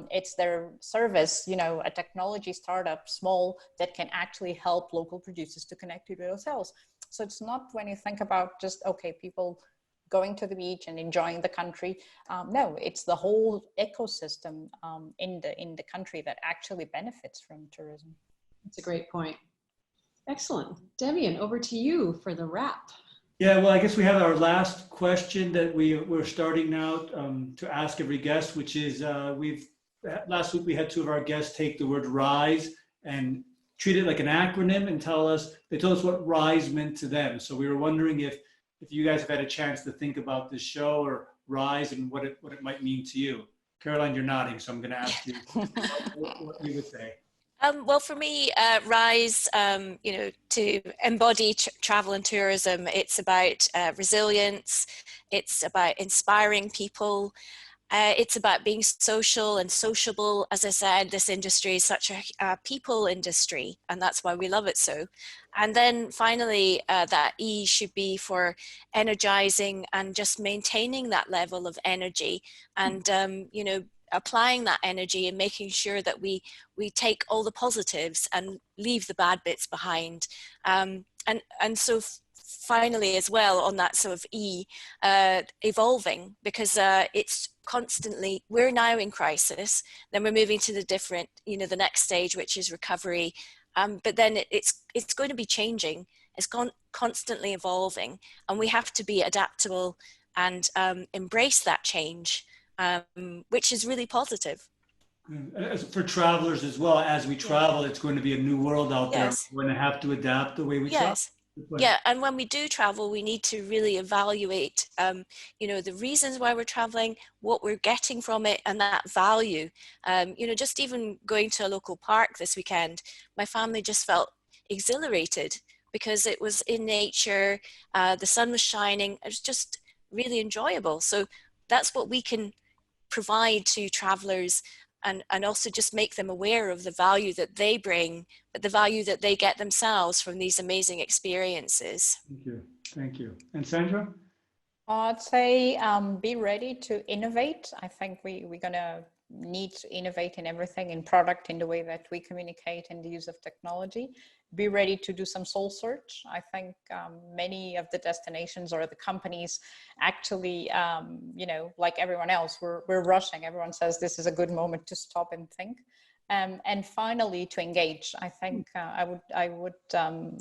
It's their service, you know, a technology startup, small, that can actually help local producers to connect to their hotels. So it's not, when you think about just, okay, people going to the beach and enjoying the country. No, it's the whole ecosystem in the country that actually benefits from tourism. That's a great point. Excellent. Demian, over to you for the wrap. Yeah, well, I guess we have our last question that we're starting now to ask every guest, which is last week we had two of our guests take the word RISE and treat it like an acronym and they told us what RISE meant to them. So we were wondering if you guys have had a chance to think about this show or RISE and what it might mean to you. Caroline, you're nodding, so I'm going to ask you what you would say. Well, for me, RISE, you know, to embody travel and tourism, it's about resilience, it's about inspiring people, it's about being social and sociable. As I said, this industry is such a people industry, and that's why we love it so. And then finally, that E should be for energizing and just maintaining that level of energy and, you know, applying that energy and making sure that we take all the positives and leave the bad bits behind. And so finally as well on that sort of E, evolving, because it's constantly, we're now in crisis, then we're moving to the different, you know, the next stage, which is recovery. But then it's going to be changing. It's constantly evolving, and we have to be adaptable and embrace that change. Which is really positive. For travelers as well, as we travel, it's going to be a new world out there. Yes. We're going to have to adapt the way we travel. Yeah, and when we do travel, we need to really evaluate, you know, the reasons why we're traveling, what we're getting from it, and that value. You know, just even going to a local park this weekend, my family just felt exhilarated because it was in nature, the sun was shining, it was just really enjoyable. So that's what we can provide to travelers, and also just make them aware of the value that they bring, but the value that they get themselves from these amazing experiences. Thank you. Thank you. And Sandra? I'd say be ready to innovate. I think we're going to need to innovate in everything, in product, in the way that we communicate, in the use of technology. Be ready to do some soul search. I think many of the destinations or the companies actually, you know, like everyone else, we're rushing. Everyone says this is a good moment to stop and think. And finally, to engage. I think I would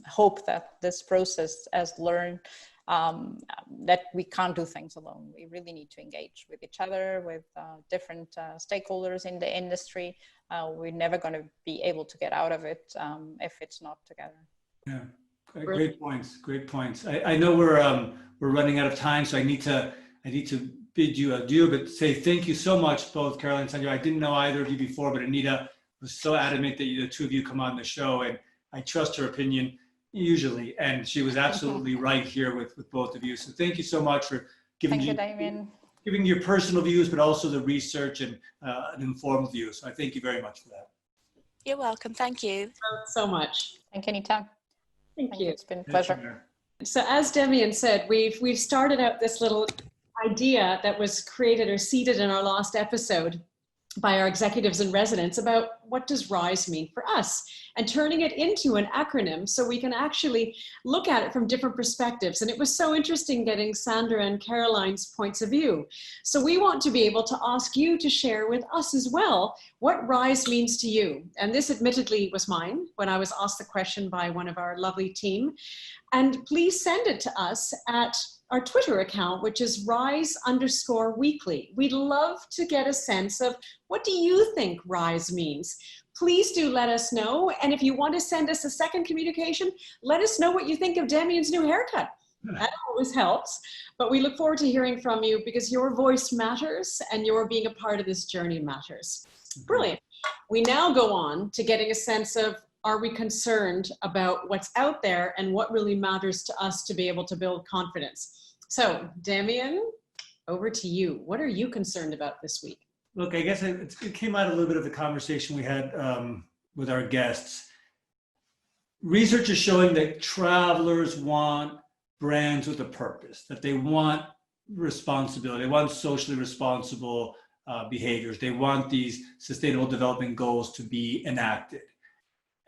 hope that this process has learned that we can't do things alone. We really need to engage with each other, with different stakeholders in the industry. We're never going to be able to get out of it if it's not together. Yeah, great points. Great points. I know we're running out of time, so I need to bid you adieu, but say thank you so much, both Caroline and Sandra. I didn't know either of you before, but Anita was so adamant that the two of you come on the show, and I trust her opinion usually, and she was absolutely right here with both of you. So thank you so much for giving giving your personal views, but also the research and an informed view. So I thank you very much for that. You're welcome. Thank you. So much. Thank you, Anita. Thank you. It's been a pleasure. So as Demian said, we've started out this little idea that was created or seeded in our last episode by our executives and residents about what does RISE mean for us, and turning it into an acronym so we can actually look at it from different perspectives. And it was so interesting getting Sandra and Caroline's points of view. So we want to be able to ask you to share with us as well what RISE means to you. And this admittedly was mine when I was asked the question by one of our lovely team. And please send it to us at our Twitter account, which is rise_weekly. We'd love to get a sense of what do you think RISE means? Please do let us know. And if you want to send us a second communication, let us know what you think of Demian's new haircut. That always helps. But we look forward to hearing from you because your voice matters and your being a part of this journey matters. Brilliant. We now go on to getting a sense of, are we concerned about what's out there and what really matters to us to be able to build confidence? So, Demian, over to you. What are you concerned about this week? Look, I guess it came out a little bit of the conversation we had with our guests. Research is showing that travelers want brands with a purpose, that they want responsibility, they want socially responsible behaviors, they want these sustainable development goals to be enacted.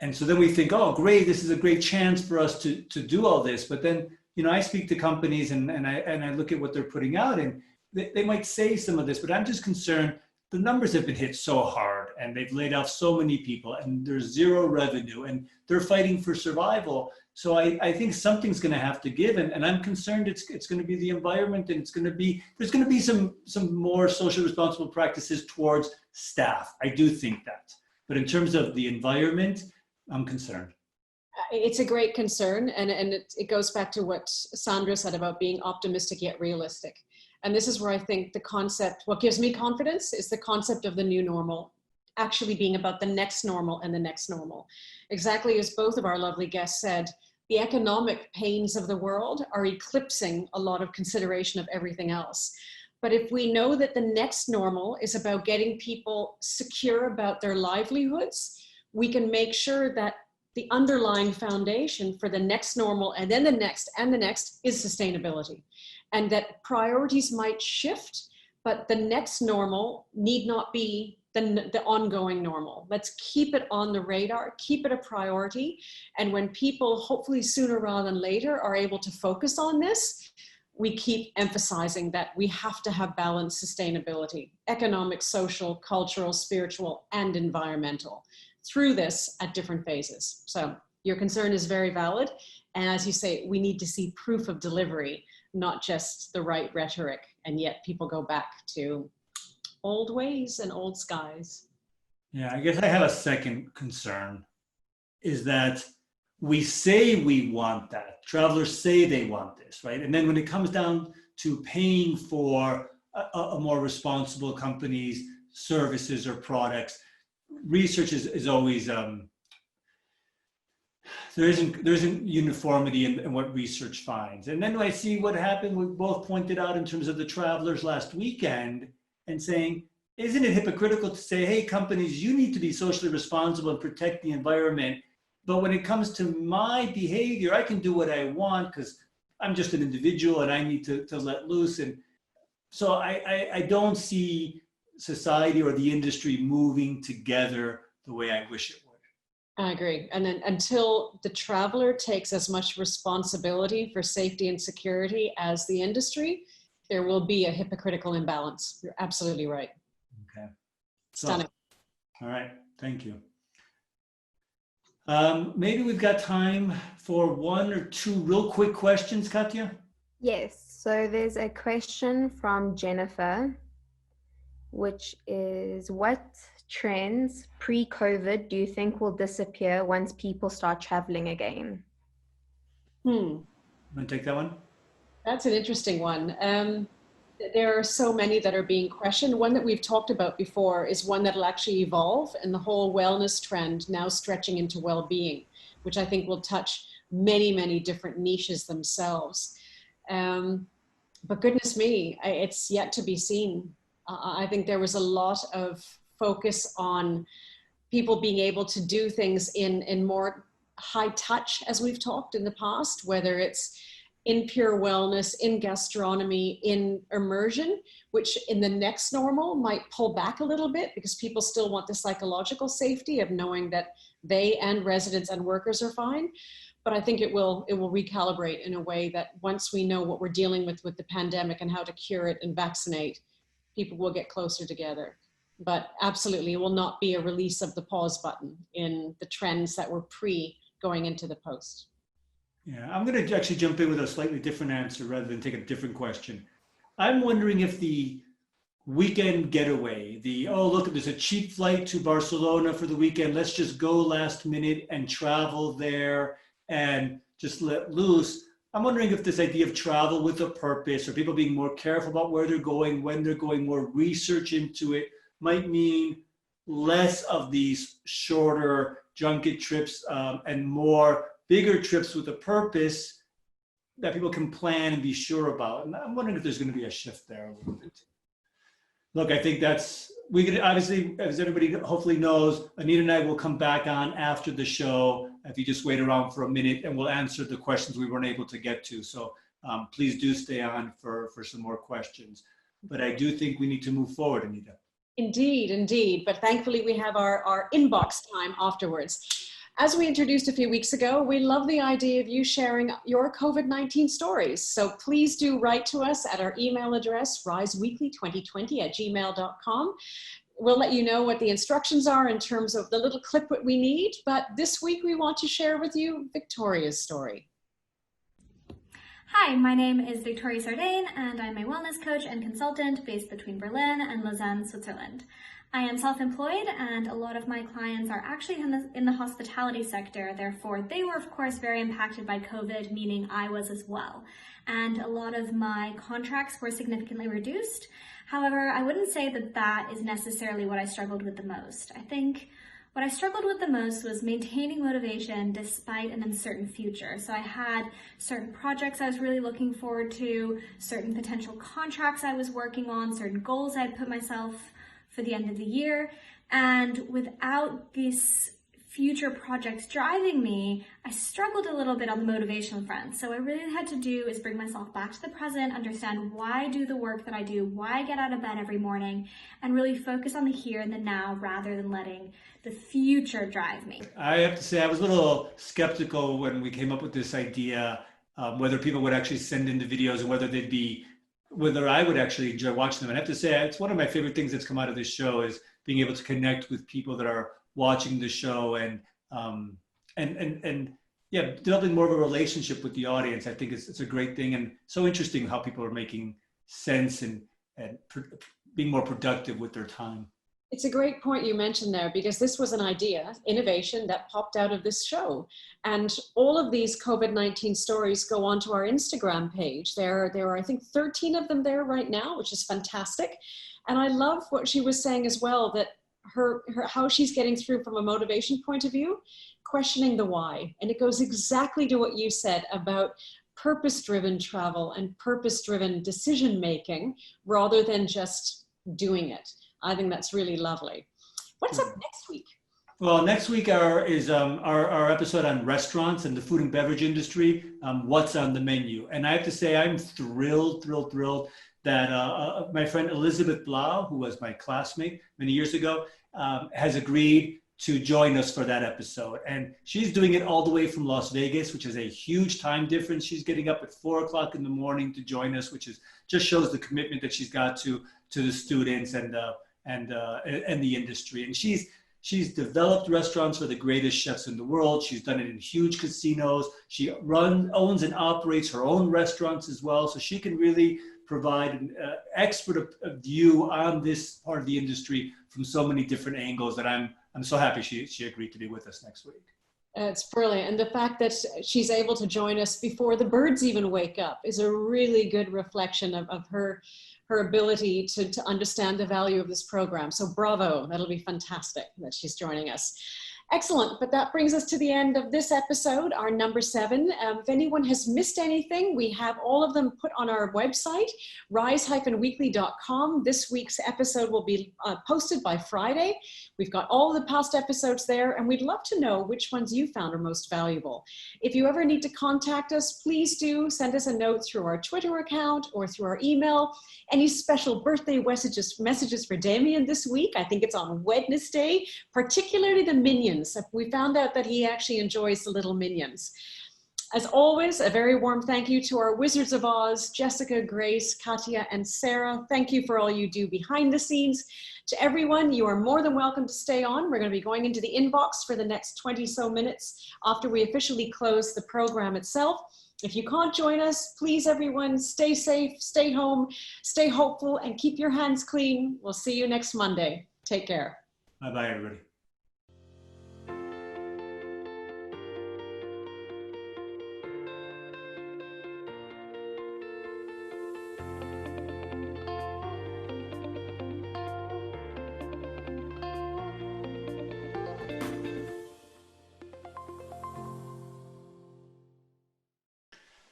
And so then we think, oh, great, this is a great chance for us to do all this. But then, you know, I speak to companies and I look at what they're putting out, and they might say some of this, but I'm just concerned the numbers have been hit so hard and they've laid off so many people and there's zero revenue and they're fighting for survival. So I think something's going to have to give, and I'm concerned it's going to be the environment, and there's going to be some more socially responsible practices towards staff. I do think that. But in terms of the environment, I'm concerned. It's a great concern, and it goes back to what Sandra said about being optimistic yet realistic. And this is where I think the concept, what gives me confidence is the concept of the new normal actually being about the next normal and the next normal. Exactly as both of our lovely guests said, the economic pains of the world are eclipsing a lot of consideration of everything else. But if we know that the next normal is about getting people secure about their livelihoods, we can make sure that the underlying foundation for the next normal and then the next and the next is sustainability. And that priorities might shift, but the next normal need not be the ongoing normal. Let's keep it on the radar, keep it a priority. And when people, hopefully sooner rather than later, are able to focus on this, we keep emphasizing that we have to have balanced sustainability, economic, social, cultural, spiritual, and environmental, through this at different phases. So your concern is very valid. And as you say, we need to see proof of delivery, not just the right rhetoric. And yet people go back to old ways and old skies. Yeah, I guess I have a second concern, is that we say we want that. Travelers say they want this, right? And then when it comes down to paying for a more responsible company's services or products, research is always there isn't uniformity in what research finds. And then I see what happened, we both pointed out in terms of the travelers last weekend, and saying, isn't it hypocritical to say, hey, companies, you need to be socially responsible and protect the environment, but when it comes to my behavior, I can do what I want because I'm just an individual and I need to let loose. And so I don't see society or the industry moving together the way I wish it would. I agree. And then until the traveler takes as much responsibility for safety and security as the industry, there will be a hypocritical imbalance. You're absolutely right. Okay. So, Stunning. all right. Thank you. Maybe we've got time for one or two real quick questions, Katya. Yes, so there's a question from Jennifer, which is, what trends pre-COVID do you think will disappear once people start traveling again? Want to take that one? That's an interesting one. There are so many that are being questioned. One that we've talked about before is one that'll actually evolve, and the whole wellness trend now stretching into well-being, which I think will touch many, many different niches themselves. But goodness me, it's yet to be seen. I think there was a lot of focus on people being able to do things in more high touch, as we've talked in the past, whether it's in pure wellness, in gastronomy, in immersion, which in the next normal might pull back a little bit because people still want the psychological safety of knowing that they and residents and workers are fine. But I think it will recalibrate in a way that once we know what we're dealing with the pandemic and how to cure it and vaccinate, people will get closer together. But absolutely, it will not be a release of the pause button in the trends that were pre going into the post. Yeah, I'm going to actually jump in with a slightly different answer rather than take a different question. I'm wondering if the weekend getaway, oh, look, there's a cheap flight to Barcelona for the weekend. Let's just go last minute and travel there and just let loose. I'm wondering if this idea of travel with a purpose, or people being more careful about where they're going, when they're going, more research into it, might mean less of these shorter junket trips and more bigger trips with a purpose that people can plan and be sure about. And I'm wondering if there's going to be a shift there a little bit. Look, I think we could obviously, as everybody hopefully knows, Anita and I will come back on after the show. If you just wait around for a minute, and we'll answer the questions we weren't able to get to. So please do stay on for some more questions. But I do think we need to move forward, Anita. Indeed, indeed. But thankfully we have our inbox time afterwards. As we introduced a few weeks ago, we love the idea of you sharing your COVID-19 stories. So please do write to us at our email address, riseweekly2020@gmail.com. We'll let you know what the instructions are in terms of the little clip what we need. But this week we want to share with you Victoria's story. Hi, my name is Victoria Sardane, and I'm a wellness coach and consultant based between Berlin and Lausanne, Switzerland. I am self-employed, and a lot of my clients are actually in the hospitality sector. Therefore, they were, of course, very impacted by COVID, meaning I was as well. And a lot of my contracts were significantly reduced. However, I wouldn't say that that is necessarily what I struggled with the most. I think what I struggled with the most was maintaining motivation despite an uncertain future. So I had certain projects I was really looking forward to, certain potential contracts I was working on, certain goals I'd put myself for the end of the year. And without these future projects driving me, I struggled a little bit on the motivational front. So what I really had to do is bring myself back to the present, understand why I do the work that I do, why I get out of bed every morning, and really focus on the here and the now rather than letting the future drive me. I have to say, I was a little skeptical when we came up with this idea, whether people would actually send in the videos and whether I would actually enjoy watching them. And I have to say, it's one of my favorite things that's come out of this show is being able to connect with people that are watching the show and yeah, developing more of a relationship with the audience. I think it's a great thing, and so interesting how people are making sense and being more productive with their time. It's a great point you mentioned there, because this was an idea, innovation that popped out of this show. And all of these COVID-19 stories go onto our Instagram page. There are, I think, 13 of them there right now, which is fantastic. And I love what she was saying as well, that how she's getting through from a motivation point of view, questioning the why. And it goes exactly to what you said about purpose-driven travel and purpose-driven decision-making rather than just doing it. I think that's really lovely. What's up next week? Well, next week is our episode on restaurants and the food and beverage industry, what's on the menu. And I have to say, I'm thrilled that my friend Elizabeth Blau, who was my classmate many years ago, has agreed to join us for that episode. And she's doing it all the way from Las Vegas, which is a huge time difference. She's getting up at 4 o'clock in the morning to join us, which is just shows the commitment that she's got to the students and the industry. And she's developed restaurants for the greatest chefs in the world. She's done it in huge casinos. She owns and operates her own restaurants as well. So she can really provide an expert view on this part of the industry from so many different angles that I'm so happy she agreed to be with us next week. It's brilliant. And the fact that she's able to join us before the birds even wake up is a really good reflection of her ability to understand the value of this program. So bravo, that'll be fantastic that she's joining us. Excellent, but that brings us to the end of this episode, our number 7. If anyone has missed anything, we have all of them put on our website, rise-weekly.com. This week's episode will be posted by Friday. We've got all of the past episodes there, and we'd love to know which ones you found are most valuable. If you ever need to contact us, please do send us a note through our Twitter account or through our email. Any special birthday messages for Demian this week? I think it's on Wednesday, particularly the Minions. We found out that he actually enjoys the little Minions. As always, a very warm thank you to our Wizards of Oz, Jessica, Grace, Katya, and Sarah. Thank you for all you do behind the scenes. To everyone, you are more than welcome to stay on. We're going to be going into the inbox for the next 20 so minutes after we officially close the program itself. If you can't join us, please everyone, stay safe, stay home, stay hopeful, and keep your hands clean. We'll see you next Monday. Take care. Bye-bye, everybody.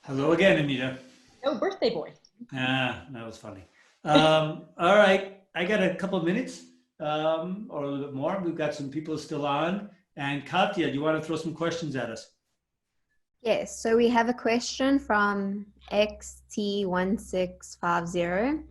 Hello again, Anita. Oh, birthday boy. That was funny. All right, I got a couple of minutes or a little bit more. We've got some people still on. And Katya, do you want to throw some questions at us? Yes, so we have a question from XT1650.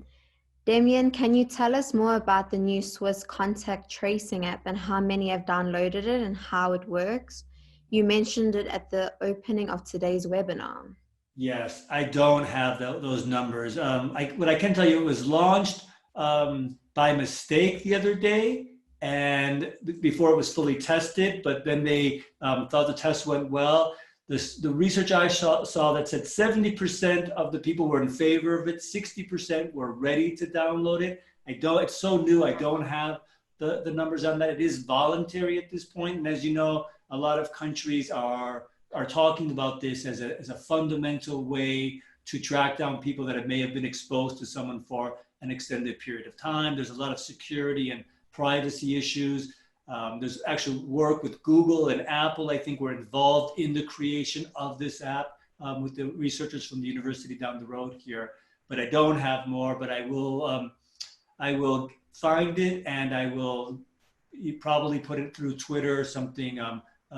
Demian, can you tell us more about the new Swiss contact tracing app and how many have downloaded it and how it works? You mentioned it at the opening of today's webinar. Yes, I don't have those numbers. What I can tell you, it was launched by mistake the other day, and before it was fully tested, but then they thought the test went well. The research I saw that said 70% of the people were in favor of it, 60% were ready to download it. It's so new, I don't have the numbers on that. It is voluntary at this point, and as you know, a lot of countries are talking about this as a fundamental way to track down people that may have been exposed to someone for an extended period of time. There's a lot of security and privacy issues. There's actually work with Google and Apple. I think we're involved in the creation of this app with the researchers from the university down the road here. But I don't have more, but I will find it, and I will probably put it through Twitter or something,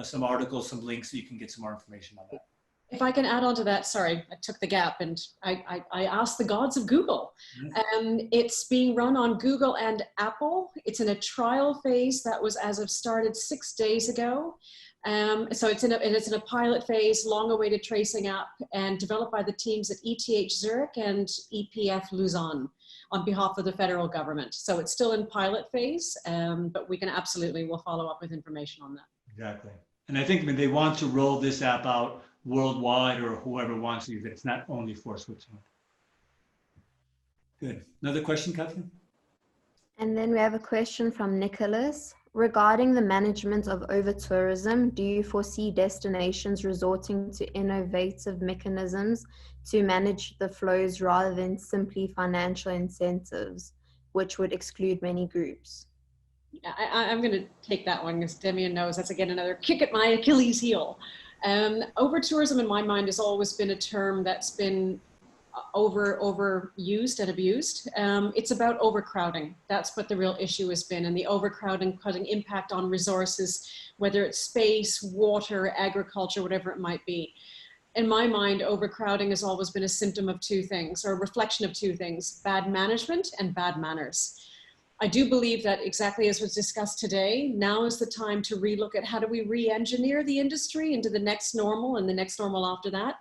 some articles, some links, so you can get some more information on that. If I can add on to that, sorry, I took the gap and I asked the gods of Google. It's being run on Google and Apple. It's in a trial phase that was started 6 days ago. So it's in a pilot phase, long-awaited tracing app, and developed by the teams at ETH Zurich and EPF Lausanne on behalf of the federal government. So it's still in pilot phase, but we'll follow up with information on that. Exactly. And I think they want to roll this app out worldwide, or whoever wants to use it. It's not only for Switzerland. Good. Another question, Catherine? And then we have a question from Nicholas. Regarding the management of over-tourism, do you foresee destinations resorting to innovative mechanisms to manage the flows rather than simply financial incentives, which would exclude many groups? I'm going to take that one because Demian knows that's again another kick at my Achilles heel. Over-tourism in my mind has always been a term that's been overused and abused. It's about overcrowding. That's what the real issue has been, and the overcrowding putting impact on resources, whether it's space, water, agriculture, whatever it might be. In my mind, overcrowding has always been a symptom of two things, or a reflection of two things: bad management and bad manners. I do believe that, exactly as was discussed today, now is the time to relook at how do we re-engineer the industry into the next normal and the next normal after that,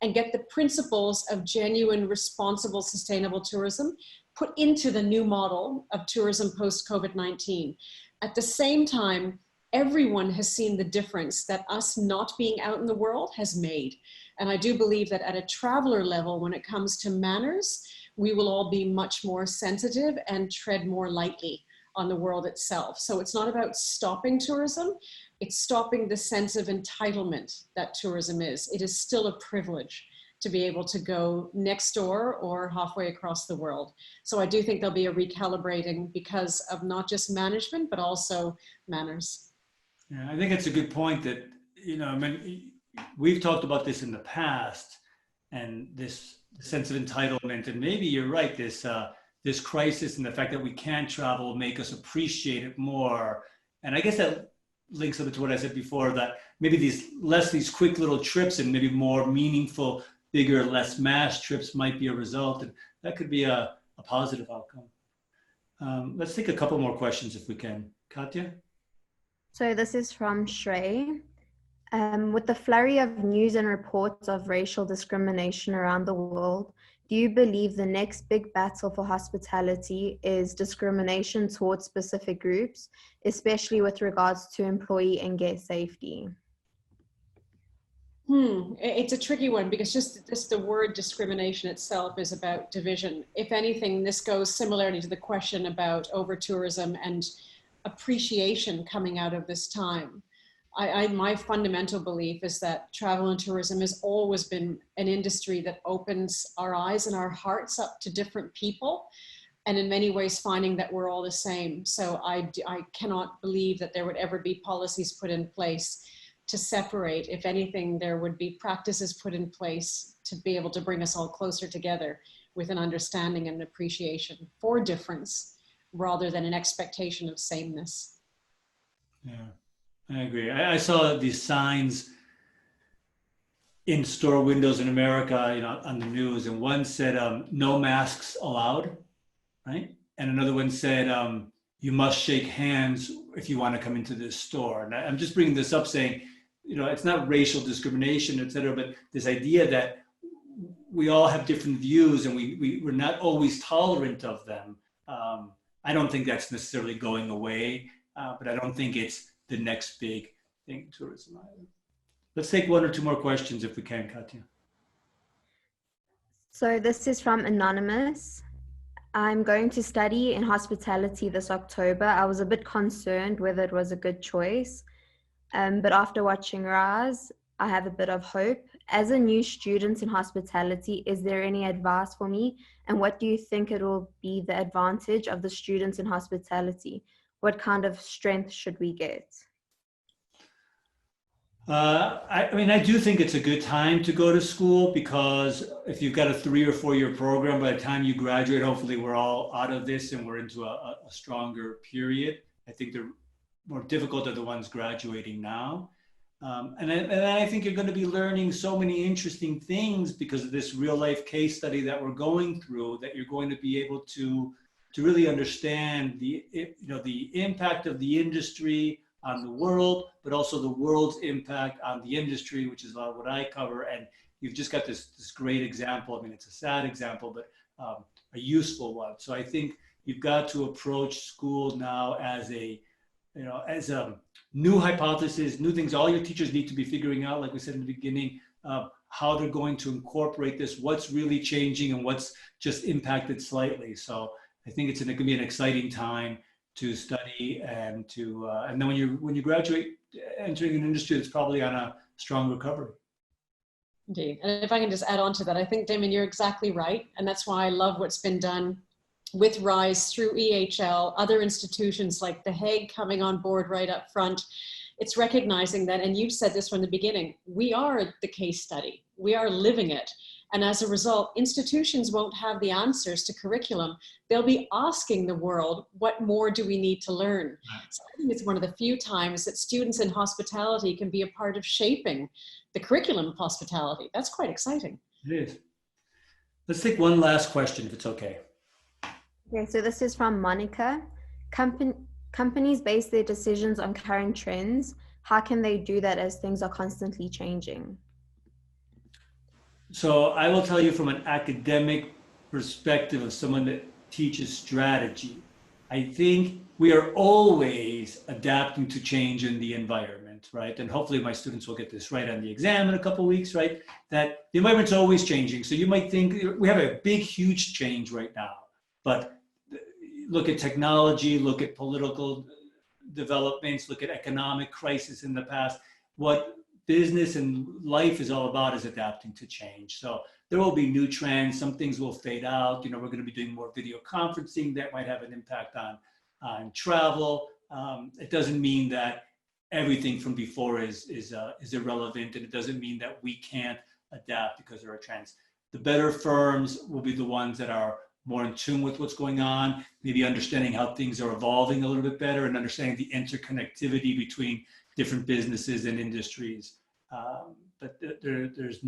and get the principles of genuine, responsible, sustainable tourism put into the new model of tourism post-COVID-19. At the same time, everyone has seen the difference that us not being out in the world has made. And I do believe that at a traveler level, when it comes to manners, we will all be much more sensitive and tread more lightly on the world itself. So it's not about stopping tourism, it's stopping the sense of entitlement that tourism is. It is still a privilege to be able to go next door or halfway across the world. So I do think there'll be a recalibrating because of not just management, but also manners. Yeah, I think it's a good point that, I mean, we've talked about this in the past, and this sense of entitlement, and maybe you're right, this crisis and the fact that we can't travel will make us appreciate it more. And I guess that links a bit to what I said before, that maybe these quick little trips and maybe more meaningful, bigger, less mass trips might be a result, and that could be a positive outcome. Let's take a couple more questions if we can. Katya? So this is from Shrey. With the flurry of news and reports of racial discrimination around the world, do you believe the next big battle for hospitality is discrimination towards specific groups, especially with regards to employee and guest safety? It's a tricky one because just the word discrimination itself is about division. If anything, this goes similarly to the question about over-tourism and appreciation coming out of this time. My fundamental belief is that travel and tourism has always been an industry that opens our eyes and our hearts up to different people, and in many ways finding that we're all the same. So I cannot believe that there would ever be policies put in place to separate. If anything, there would be practices put in place to be able to bring us all closer together with an understanding and appreciation for difference rather than an expectation of sameness. Yeah. I agree. I saw these signs in store windows in America, on the news, and one said, no masks allowed, right? And another one said, you must shake hands if you want to come into this store. And I'm just bringing this up saying, it's not racial discrimination, et cetera, but this idea that we all have different views and we're not always tolerant of them. I don't think that's necessarily going away, but I don't think it's the next big thing in tourism either. Let's take one or two more questions if we can, Katya. So this is from Anonymous. I'm going to study in hospitality this October. I was a bit concerned whether it was a good choice, but after watching Raz, I have a bit of hope. As a new student in hospitality, is there any advice for me? And what do you think it will be the advantage of the students in hospitality? What kind of strength should we get? I do think it's a good time to go to school, because if you've got a 3 or 4 year program, by the time you graduate, hopefully we're all out of this and we're into a stronger period. I think the more difficult are the ones graduating now. And I think you're going to be learning so many interesting things because of this real life case study that we're going through, that you're going to be able to really understand the impact of the industry on the world, but also the world's impact on the industry, which is a lot of what I cover. And you've just got this great example. I mean, it's a sad example, but a useful one. So I think you've got to approach school now as a new hypothesis, new things. All your teachers need to be figuring out, like we said in the beginning, how they're going to incorporate this, what's really changing and what's just impacted slightly. So I think it's going to be an exciting time to study and then when you graduate, entering an industry that's probably on a strong recovery. Indeed. And if I can just add on to that, I think, Demian, you're exactly right. And that's why I love what's been done with RISE through EHL, other institutions like The Hague coming on board right up front. It's recognizing that, and you've said this from the beginning, we are the case study. We are living it. And as a result, institutions won't have the answers to curriculum. They'll be asking the world, what more do we need to learn? So I think it's one of the few times that students in hospitality can be a part of shaping the curriculum of hospitality. That's quite exciting. It is. Let's take one last question, if it's okay. Okay, so this is from Monica. Companies base their decisions on current trends. How can they do that as things are constantly changing? So I will tell you from an academic perspective of someone that teaches strategy, I think we are always adapting to change in the environment, right? And hopefully my students will get this right on the exam in a couple of weeks, right? That the environment's always changing. So you might think we have a big, huge change right now, but look at technology, look at political developments, look at economic crisis in the past. What business and life is all about is adapting to change. So there will be new trends. Some things will fade out. We're going to be doing more video conferencing that might have an impact on travel. It doesn't mean that everything from before is irrelevant, and it doesn't mean that we can't adapt because there are trends. The better firms will be the ones that are more in tune with what's going on, maybe understanding how things are evolving a little bit better and understanding the interconnectivity between different businesses and industries. But there's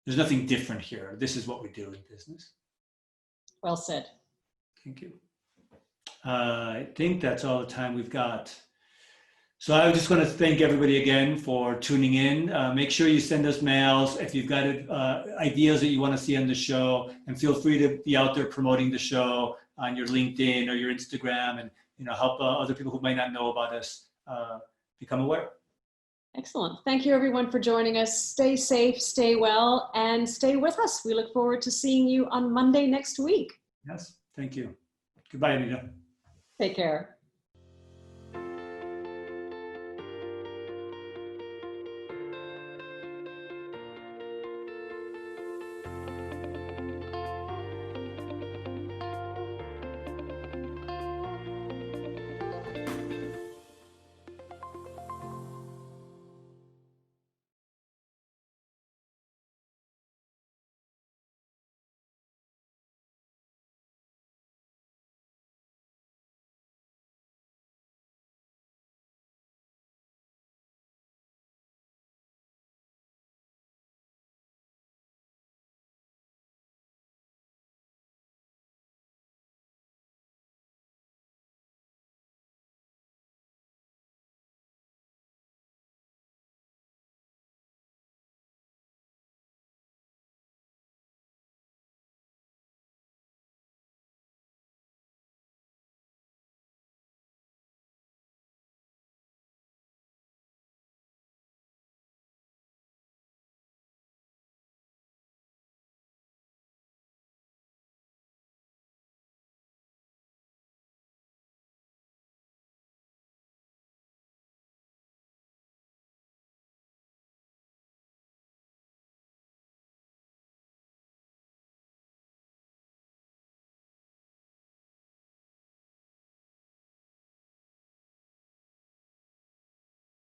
nothing different here. This is what we do in business. Well said. Thank you. I think that's all the time we've got. So I just want to thank everybody again for tuning in. Make sure you send us mails if you've got ideas that you want to see on the show, and feel free to be out there promoting the show on your LinkedIn or your Instagram, and help other people who might not know about us become aware. Excellent. Thank you everyone for joining us. Stay safe, stay well, and stay with us. We look forward to seeing you on Monday next week. Yes, thank you. Goodbye, Anita. Take care.